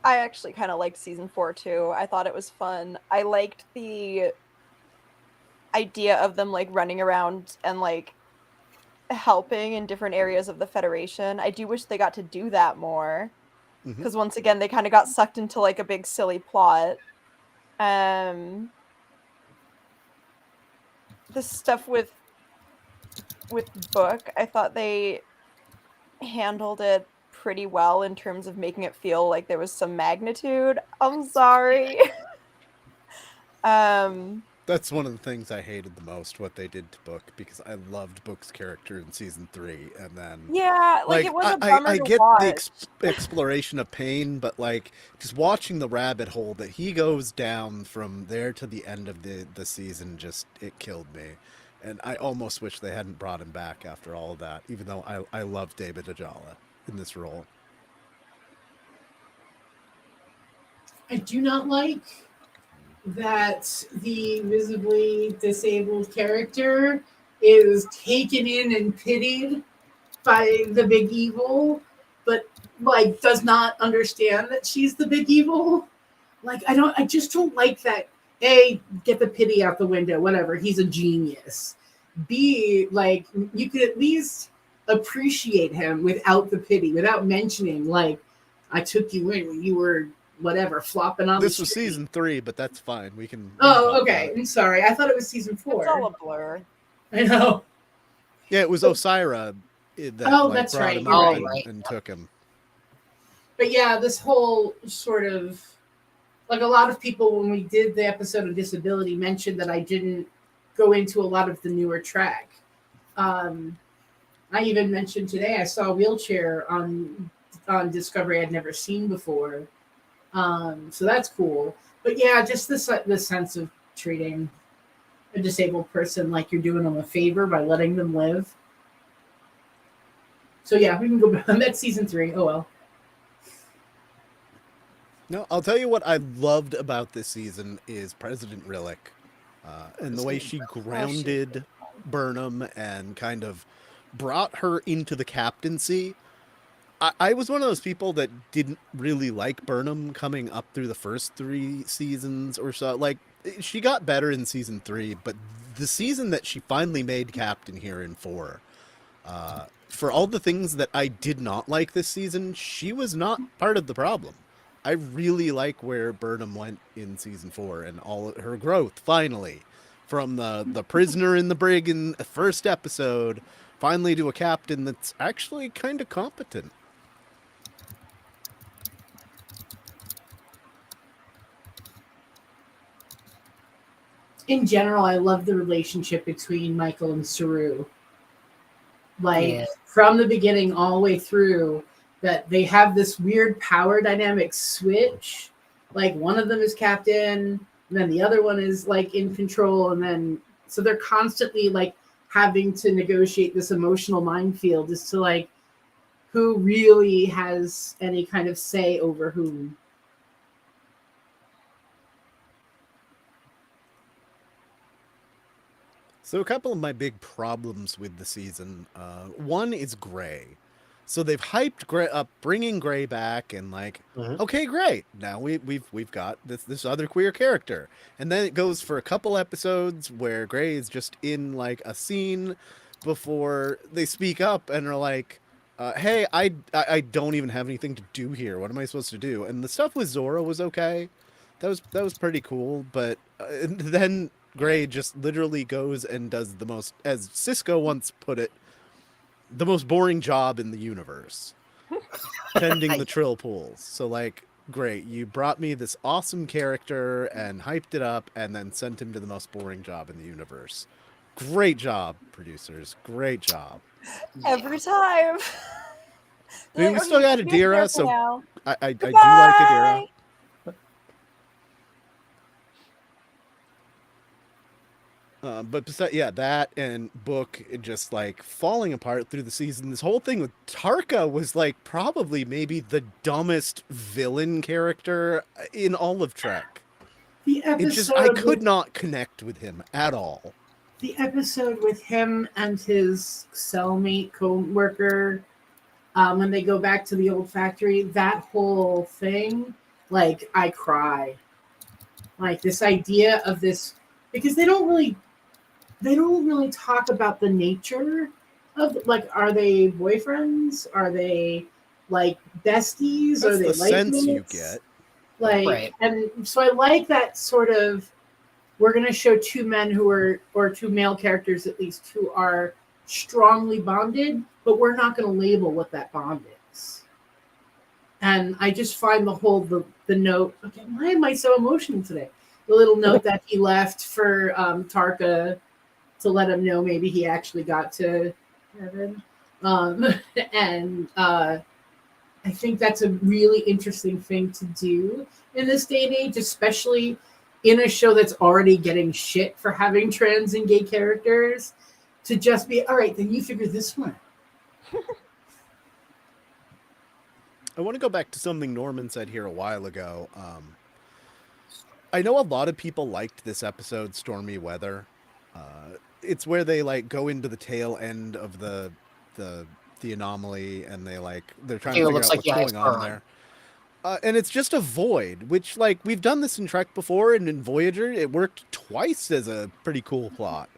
I actually kind of liked season 4 too. I thought it was fun. I liked the idea of them like running around and like helping in different areas of the Federation. I do wish they got to do that more, because once again they kind of got sucked into like a big silly plot. The stuff with Book, I thought they handled it pretty well in terms of making it feel like there was some magnitude. I'm sorry. That's one of the things I hated the most, what they did to Book, because I loved Book's character in season 3, and then Yeah, like it was a bummer I to get watch. the exploration of pain, but like just watching the rabbit hole that he goes down from there to the end of the season, just it killed me, and I almost wish they hadn't brought him back after all of that, even though I love David Ajala in this role. I do not like that the visibly disabled character is taken in and pitied by the big evil, but like does not understand that she's the big evil. Like I just don't like that. A, get the pity out the window, whatever. He's a genius. B, like you could at least appreciate him without the pity, without mentioning like I took you in when you were whatever flopping on This the was street. season 3, but that's fine. We can Oh, talk okay. about it. I'm sorry. I thought it was season 4. It's all a blur. I know. Yeah, it was Osira that That's brought right. him You're up right. and, Right. and took him. But yeah, this whole sort of like a lot of people when we did the episode of disability mentioned that I didn't go into a lot of the newer Trek. I even mentioned today I saw a wheelchair on Discovery I'd never seen before. So that's cool. But yeah, just this sense of treating a disabled person like you're doing them a favor by letting them live. So yeah, we can go back. That's season 3. Oh well. No, I'll tell you what I loved about this season is President Rillick, and the way she grounded Burnham and kind of brought her into the captaincy. I was one of those people that didn't really like Burnham coming up through the first 3 seasons or so. Like, she got better in season 3, but the season that she finally made captain here in 4, for all the things that I did not like this season, she was not part of the problem. I really like where Burnham went in season 4 and all her growth, finally. From the prisoner in the brig in the first episode, finally to a captain that's actually kind of competent. In general, I love the relationship between Michael and Saru. Like Yeah. from the beginning all the way through, that they have this weird power dynamic switch. Like one of them is captain, and then the other one is like in control, and then so they're constantly like having to negotiate this emotional minefield as to like who really has any kind of say over whom. So a couple of my big problems with the season. One is Gray. So they've hyped Gray up, bringing Gray back, and like, Mhm. okay, great. Now we've got this other queer character, and then it goes for a couple episodes where Gray is just in like a scene before they speak up and are like, "Hey, I don't even have anything to do here. What am I supposed to do?" And the stuff with Zora was okay. That was pretty cool, but then Gray just literally goes and does the most, as Cisco once put it, the most boring job in the universe, tending the trill pools. So like, great, you brought me this awesome character and hyped it up and then sent him to the most boring job in the universe. Great job, producers. Great job. Every time. I mean, we still got Adira, so now. I do like Adira. Goodbye. But besides, yeah, that and Book just like falling apart through the season. This whole thing with Tarka was like probably maybe the dumbest villain character in all of Trek. The It just, episode I could with, not connect with him at all. the episode with him and his cellmate co-worker, when they go back to the old factory, that whole thing, like I cry. Like this idea of this, because they don't really talk about the nature of, like, are they boyfriends? Are they like besties? Are That's they the sense you mates? get. Like, Right. and so I like that sort of, we're going to show two men who are, or two male characters at least, who are strongly bonded, but we're not going to label what that bond is. And I just find the note, okay, why am I so emotional today? The little note that he left for Tarka to let him know maybe he actually got to heaven. And I think that's a really interesting thing to do in this day and age, especially in a show that's already getting shit for having trans and gay characters, to just be, all right, then you figure this one out. I want to go back to something Norman said here a while ago. I know a lot of people liked this episode, Stormy Weather. It's where they like go into the tail end of the anomaly, and they're trying to figure out what's going on there. And it's just a void, which, like, we've done this in Trek before, and in Voyager it worked twice as a pretty cool plot.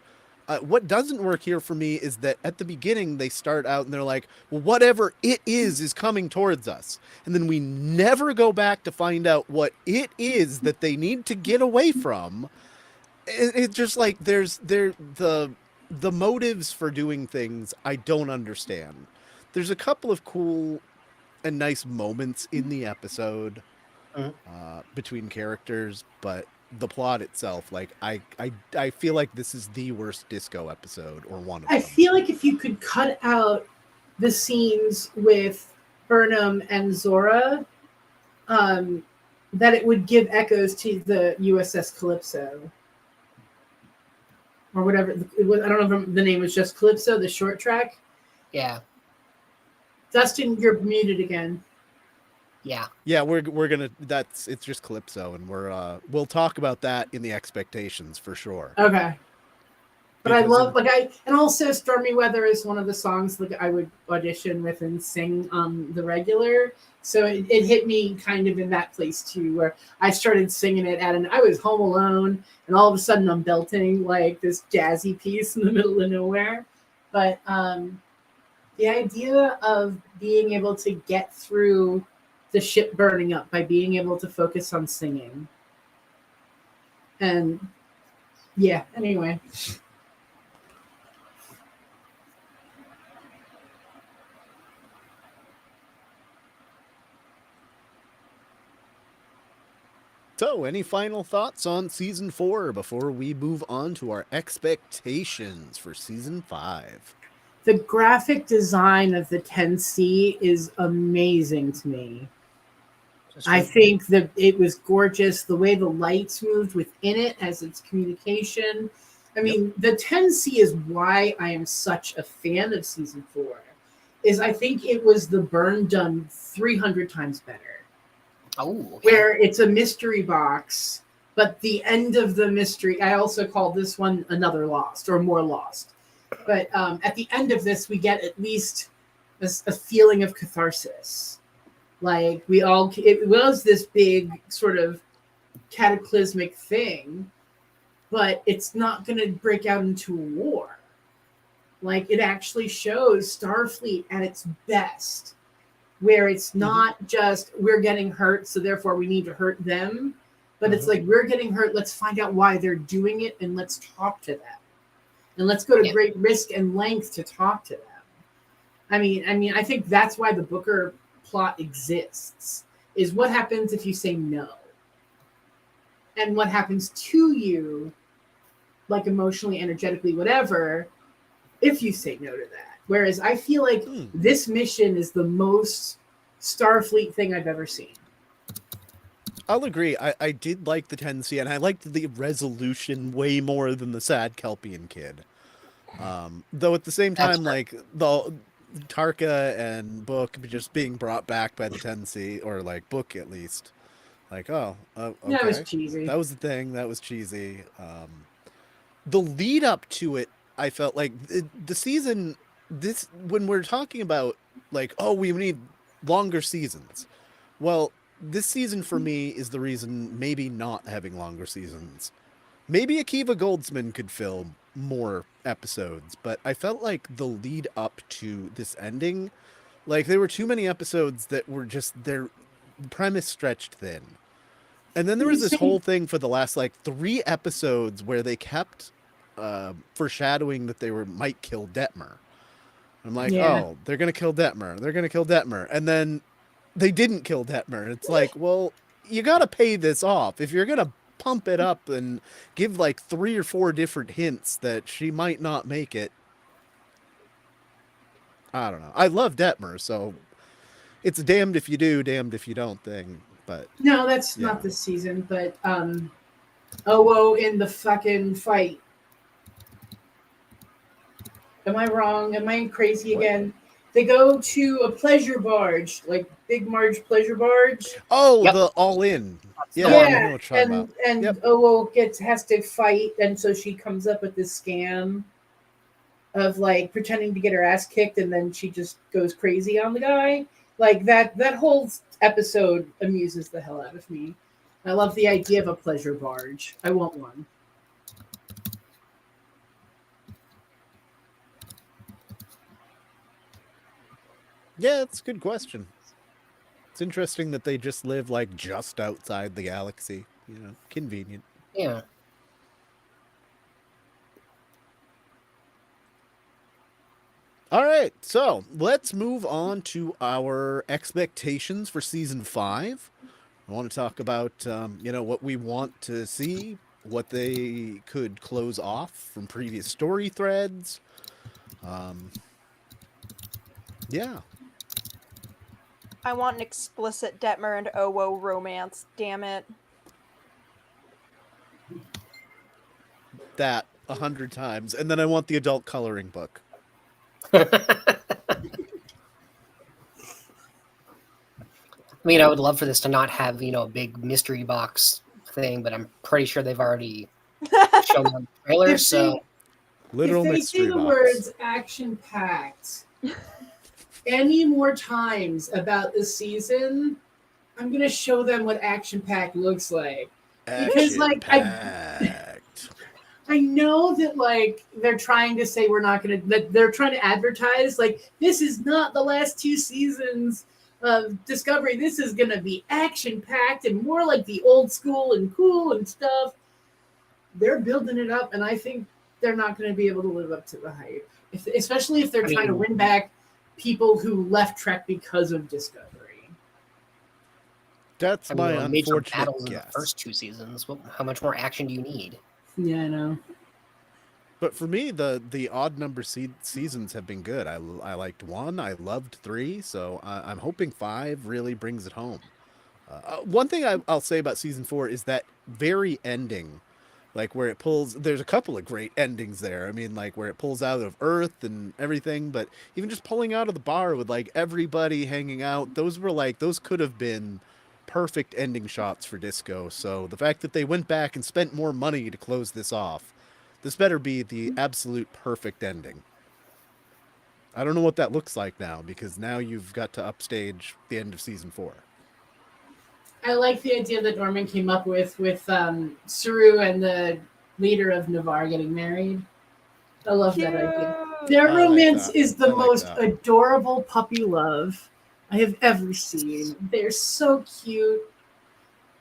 What doesn't work here for me is that at the beginning they start out and they're like, well, whatever it is coming towards us. And then we never go back to find out what it is that they need to get away from. It's just like the motives for doing things I don't understand. There's a couple of cool and nice moments in the episode between characters, but the plot itself, like, I feel like this is the worst Disco episode, or one of them. I feel like if you could cut out the scenes with Burnham and Zora, that it would give echoes to the USS Calypso. Or whatever. I don't know if the name was just Calypso, the short track. Yeah. Dustin, you're muted again. Yeah, we're gonna. It's just Calypso, and we'll talk about that in the expectations for sure. Okay. But Because I love, and also Stormy Weather is one of the songs like I would audition with and sing on the regular. So it hit me kind of in that place too, where I started singing it I was home alone, and all of a sudden I'm belting like this jazzy piece in the middle of nowhere. But the idea of being able to get through the ship burning up by being able to focus on singing. And yeah, anyway. So, any final thoughts on season 4 before we move on to our expectations for season 5? the graphic design of the 10C is amazing to me. I think that it was gorgeous. The way the lights moved within it as its communication. I mean, the 10C is why I am such a fan of season 4. Is I think it was the burn done 300 times better. Oh, okay. Where it's a mystery box, but the end of the mystery, I also call this one Another Lost or More Lost. But at the end of this, we get at least a feeling of catharsis. Like it was this big sort of cataclysmic thing, but it's not going to break out into a war. Like it actually shows Starfleet at its best, where it's not just we're getting hurt, so therefore we need to hurt them, but it's like we're getting hurt. Let's find out why they're doing it, and let's talk to them, and let's go to great risk and length to talk to them. I mean, I think that's why the Booker plot exists, is what happens if you say no, and what happens to you, like emotionally, energetically, whatever, if you say no to that. Whereas I feel like this mission is the most Starfleet thing I've ever seen. I'll agree. I did like the 10C, and I liked the resolution way more than the sad Kelpian kid. Though at the same time, like the Tarka and Book just being brought back by the 10C, or like Book at least. Like, okay. That was cheesy. That was the thing. That was cheesy. The lead up to it, I felt like the season, when we're talking about like, oh, we need longer seasons. Well, this season for me is the reason maybe not having longer seasons. Maybe Akiva Goldsman could film more episodes, but I felt like the lead up to this ending, like there were too many episodes that were just their premise stretched thin. And then there was this whole thing for the last like 3 episodes where they kept foreshadowing that they might kill Detmer. I'm like, oh, they're gonna kill Detmer. They're gonna kill Detmer, and then they didn't kill Detmer. It's like, well, you gotta pay this off if you're gonna pump it up and give like 3 or 4 different hints that she might not make it. I don't know. I love Detmer, so it's a damned if you do, damned if you don't thing. But no, that's not this season. But Owo in the fucking fight. Am I wrong? Am I crazy again? They go to a pleasure barge, like Big Marge pleasure barge. Oh, the All In. Yeah, and Owo has to fight, and so she comes up with this scam of like pretending to get her ass kicked, and then she just goes crazy on the guy. Like that whole episode amuses the hell out of me. I love the idea of a pleasure barge. I want one. Yeah, it's a good question. It's interesting that they just live like just outside the galaxy. You know, convenient. Yeah. All right, so let's move on to our expectations for season 5. I want to talk about, what we want to see, what they could close off from previous story threads. Yeah. I want an explicit Detmer and Owo romance. Damn it. That 100 times. And then I want the adult coloring book. I mean, I would love for this to not have, a big mystery box thing, but I'm pretty sure they've already shown the trailer. So, literal if they mystery say the box. words action-packed any more times about the season, I'm gonna show them what action-packed looks like. Because, like, I know that, like, they're trying to say they're trying to advertise, like, this is not the last 2 seasons of Discovery. This is going to be action-packed and more like the old school and cool and stuff. They're building it up, and I think they're not going to be able to live up to the hype, especially if they're trying to win back people who left Trek because of Discovery. That's my unfortunate battles guess. In the first 2 seasons. How much more action do you need? Yeah, I know. But for me, the odd number seasons have been good. I liked 1, I loved 3, so I'm hoping 5 really brings it home. One thing I'll say about season 4 is that very ending, like where it pulls. There's a couple of great endings there. I mean, like where it pulls out of Earth and everything, but even just pulling out of the bar with like everybody hanging out. Those could have been perfect ending shots for Disco. So the fact that they went back and spent more money to close this off, this better be the absolute perfect ending. I don't know what that looks like now because now you've got to upstage the end of season 4. I like the idea that Norman came up with Saru and the leader of Navarre getting married. I love that idea. Their I like romance that. is I the like most that. adorable puppy love I have ever seen. They're so cute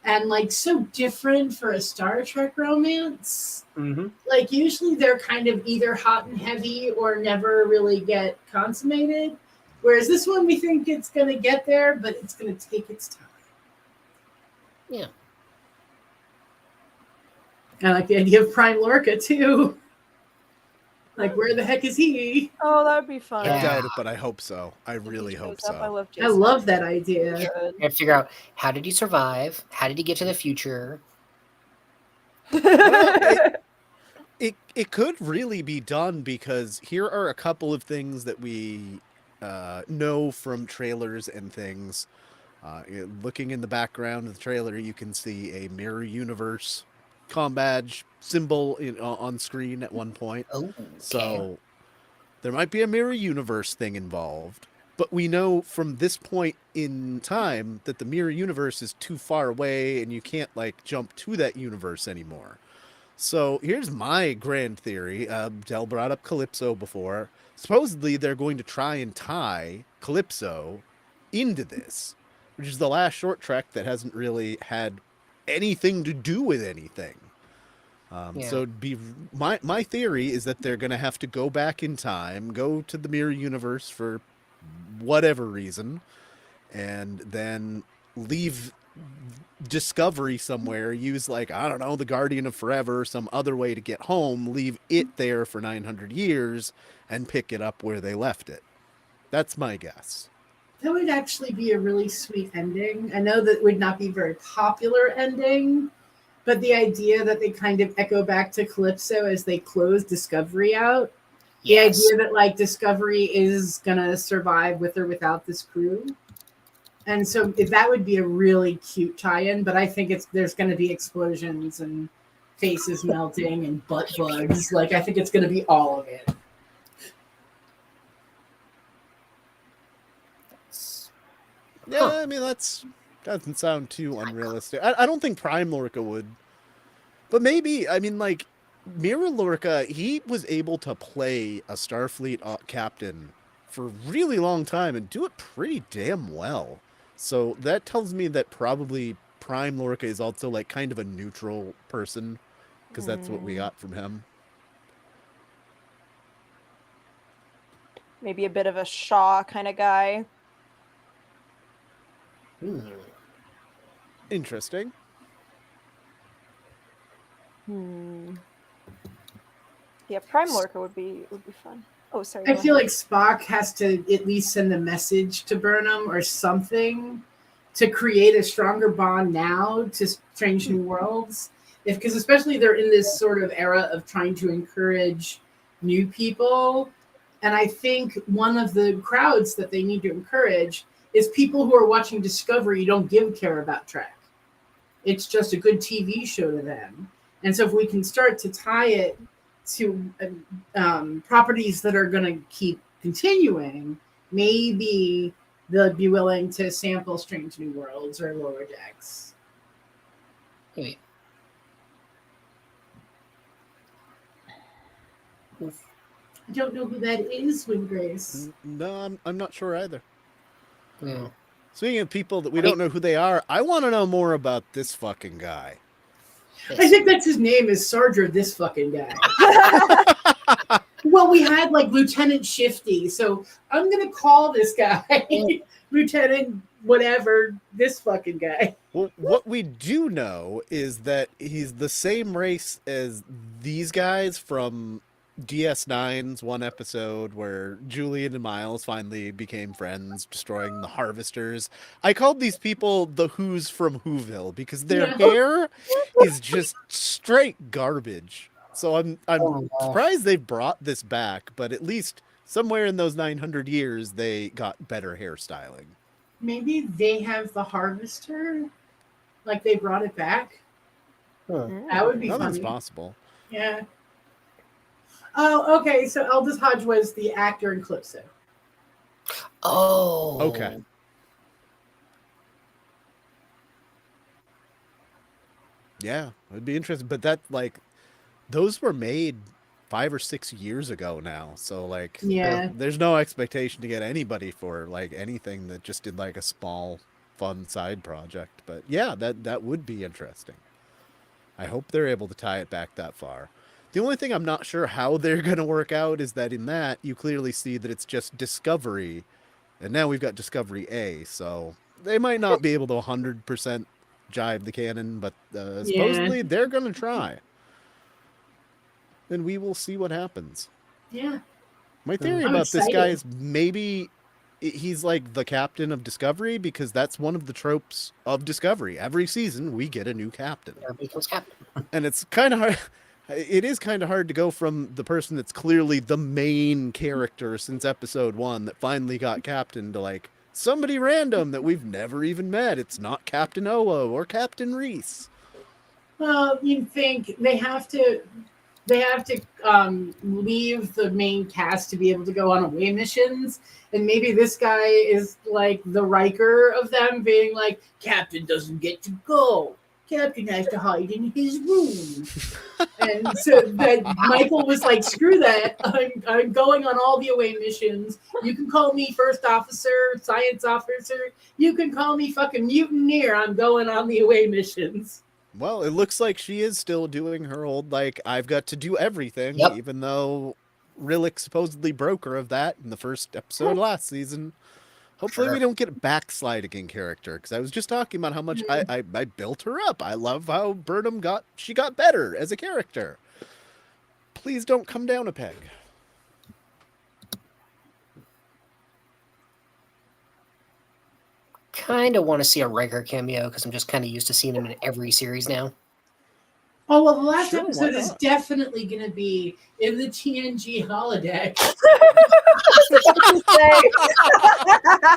and like so different for a Star Trek romance. Mm-hmm. Like usually they're kind of either hot and heavy or never really get consummated. Whereas this one we think it's gonna get there, but it's gonna take its time. Yeah. I like the idea of Prime Lorca too. Like, where the heck is he? Oh, that would be fun. I Yeah. doubt it, but I hope so. I If he really hope shows up, I so. love I Jason. love that idea. Good. You have to figure out, how did he survive? How did he get to the future? It could really be done because here are a couple of things that we know from trailers and things. Looking in the background of the trailer, you can see a Mirror Universe comm badge symbol on screen at one point. Oh, okay. So there might be a Mirror Universe thing involved. But we know from this point in time that the Mirror Universe is too far away and you can't like jump to that universe anymore. So here's my grand theory. Del brought up Calypso before. Supposedly they're going to try and tie Calypso into this, which is the last short trek that hasn't really had anything to do with anything. Yeah. So it'd be my theory is that they're going to have to go back in time, go to the Mirror Universe for whatever reason, and then leave Discovery somewhere, use like, I don't know, the Guardian of Forever, some other way to get home, leave it there for 900 years and pick it up where they left it. That's my guess. That would actually be a really sweet ending. I know that would not be a very popular ending, but the idea that they kind of echo back to Calypso as they close Discovery out, Yes. the idea that like Discovery is gonna survive with or without this crew. And so that would be a really cute tie-in, but I think there's going to be explosions and faces melting and butt plugs. Like, I think it's going to be all of it. Yeah, I mean, doesn't sound too unrealistic. I don't think Prime Lorca would. But maybe, I mean, like, Mirror Lorca, he was able to play a Starfleet captain for a really long time and do it pretty damn well. So that tells me that probably Prime Lorca is also, like, kind of a neutral person, because that's what we got from him. Maybe a bit of a Shaw kind of guy. Interesting. Yeah, Prime Lorca would be fun. Oh, sorry. I go feel ahead. like Spock has to at least send a message to Burnham or something to create a stronger bond now to Strange New Worlds. Because especially they're in this sort of era of trying to encourage new people. And I think one of the crowds that they need to encourage is people who are watching Discovery don't care about Trek. It's just a good TV show to them. And so if we can start to tie it to properties that are going to keep continuing, maybe they'll be willing to sample Strange New Worlds or Lower Decks. Wait. I don't know who that is, Wind Grace. No, I'm not sure either. Yeah. Speaking of people that we don't know who they are, I want to know more about this fucking guy. I think that's his name is Sarger, this fucking guy. Well, we had like Lieutenant Shifty, so I'm going to call this guy Lieutenant whatever, this fucking guy. Well, what we do know is that he's the same race as these guys from DS9's one episode where Julian and Miles finally became friends, destroying the Harvesters. I called these people the Who's from Whoville because their hair is just straight garbage. So I'm surprised they brought this back, but at least somewhere in those 900 years they got better hairstyling. Maybe they have the Harvester, like they brought it back. That would be Nothing's funny. possible. Yeah. Oh, okay. So Aldous Hodge was the actor in Calypso. Oh. Okay. Yeah, it'd be interesting. But that, like, those were made 5 or 6 years ago now. So, like, Yeah. there's no expectation to get anybody for, like, anything that just did, like, a small, fun side project. But yeah, that would be interesting. I hope they're able to tie it back that far. The only thing I'm not sure how they're going to work out is that in that, you clearly see that it's just Discovery. And now we've got Discovery A. So they might not be able to 100% jive the canon, but supposedly they're going to try. And we will see what happens. Yeah. My theory I'm about this guy excited. is maybe he's like the captain of Discovery because that's one of the tropes of Discovery. Every season we get a new captain. Everybody becomes captain. And it's kind of hard. It is kind of hard to go from the person that's clearly the main character since episode 1 that finally got captain to like somebody random that we've never even met. It's not Captain Owo or Captain Reese. Well, you'd think they have to leave the main cast to be able to go on away missions, and maybe this guy is like the Riker of them, being like, Captain doesn't get to go. Captain has to hide in his room. And so that Michael was like, screw that. I'm going on all the away missions. You can call me first officer, science officer. You can call me fucking mutineer. I'm going on the away missions. Well, it looks like she is still doing her old, like, I've got to do everything, Yep. even though Rillick supposedly broke her of that in the first episode last season. Hopefully we don't get a backsliding in character, because I was just talking about how much I built her up. I love how Burnham got better as a character. Please don't come down a peg. Kind of want to see a Riker cameo because I'm just kind of used to seeing him in every series now. Oh, well, the last Sure, why episode is not? definitely going to be in the TNG holodeck.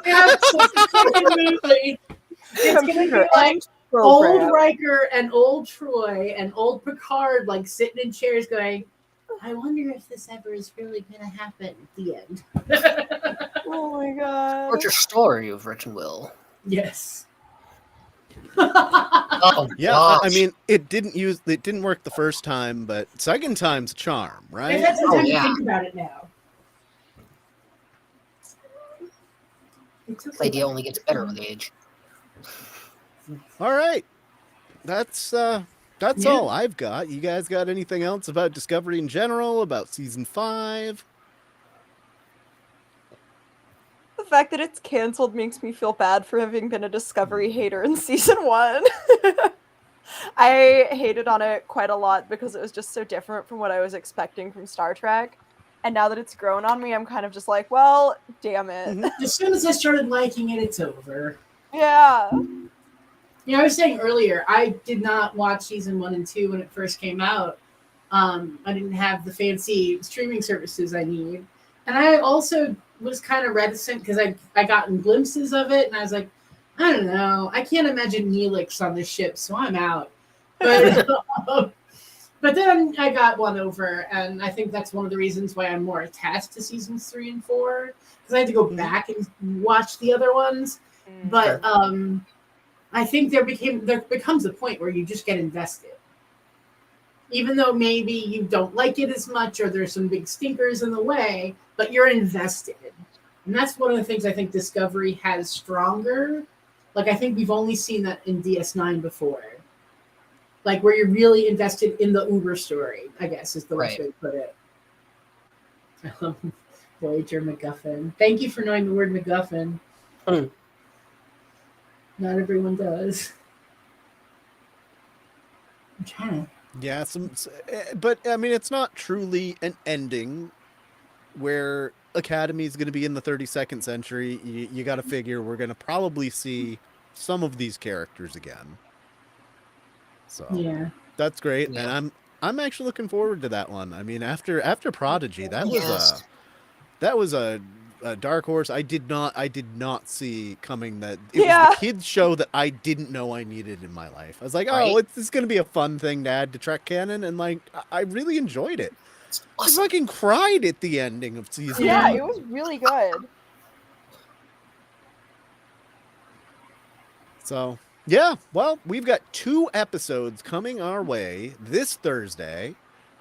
Absolutely. It's going to Computer be like program. old Riker and old Troy and old Picard, like sitting in chairs going, I wonder if this ever is really going to happen at the end. Oh my god. What's your story of Rich and Will? Yes. Oh, Yeah, gosh. I mean, it didn't work the first time, but second time's a charm, And right? that's the Oh, time yeah. to think about it now. This idea only gets better with age. All right. That's Yeah. all I've got. You guys got anything else about Discovery in general, about season 5? The fact that it's canceled makes me feel bad for having been a Discovery hater in season 1. I hated on it quite a lot because it was just so different from what I was expecting from Star Trek. And now that it's grown on me, I'm kind of just like, well, damn it. As soon as I started liking it, it's over. Yeah. You know, I was saying earlier, I did not watch season 1 and 2 when it first came out. I didn't have the fancy streaming services I need. And I also was kind of reticent because I gotten glimpses of it, and I was like, I don't know. I can't imagine Neelix on this ship, so I'm out. But, but then I got won over, and I think that's one of the reasons why I'm more attached to seasons 3 and 4, because I had to go back and watch the other ones. But I think there becomes a point where you just get invested. Even though maybe you don't like it as much or there's some big stinkers in the way, but you're invested. And that's one of the things I think Discovery has stronger. Like, I think we've only seen that in DS9 before. Like, where you're really invested in the Uber story, I guess, is the best way to put it. Voyager MacGuffin. Thank you for knowing the word MacGuffin. Not everyone does. I'm trying to Yeah, but I mean, it's not truly an ending where Academy is going to be in the 32nd century. You got to figure we're going to probably see some of these characters again. So Yeah. that's great, Yeah. and I'm actually looking forward to that one. I mean, after Prodigy, that Yes. was a dark horse. I did not see coming that it was Yeah. the kids show that I didn't know I needed in my life. I was like, oh, Right? it's going to be a fun thing to add to Trek canon, and like I really enjoyed it. It's I awesome. fucking cried at the ending of season Yeah, one. it was really good. So yeah, well, we've got 2 episodes coming our way this Thursday,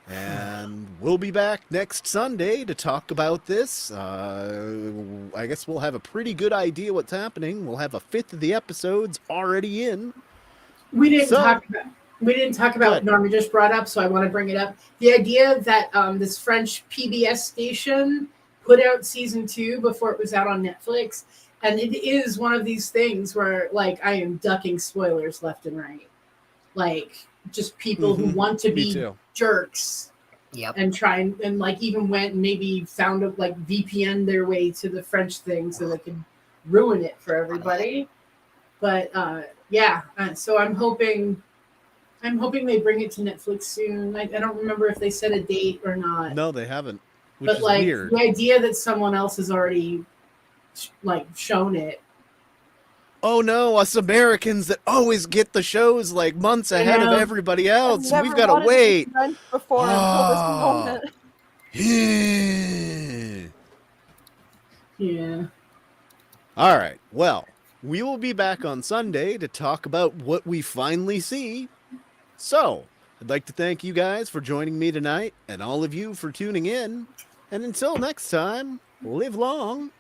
and we'll be back next Sunday to talk about this. I guess we'll have a pretty good idea what's happening. We'll have a fifth of the episodes already in. We didn't So- talk about Good. what Norma just brought up, so I want to bring it up. The idea that this French PBS station put out season 2 before it was out on Netflix, and it is one of these things where like I am ducking spoilers left and right, like just people who Mhm. want to Me be too. jerks Yep. and try and like even went and maybe found a like VPN their way to the French thing so they could ruin it for everybody. But so I'm hoping they bring it to Netflix soon. I don't remember if they set a date or not. No, they haven't, which But is like weird. the idea that someone else has already like shown it. Oh no, us Americans that always get the shows like months ahead of know. everybody else. I've We've never got to wanted be wait. French before until this Ah. moment. Yeah. All right. Well, we will be back on Sunday to talk about what we finally see. So, I'd like to thank you guys for joining me tonight and all of you for tuning in. And until next time, live long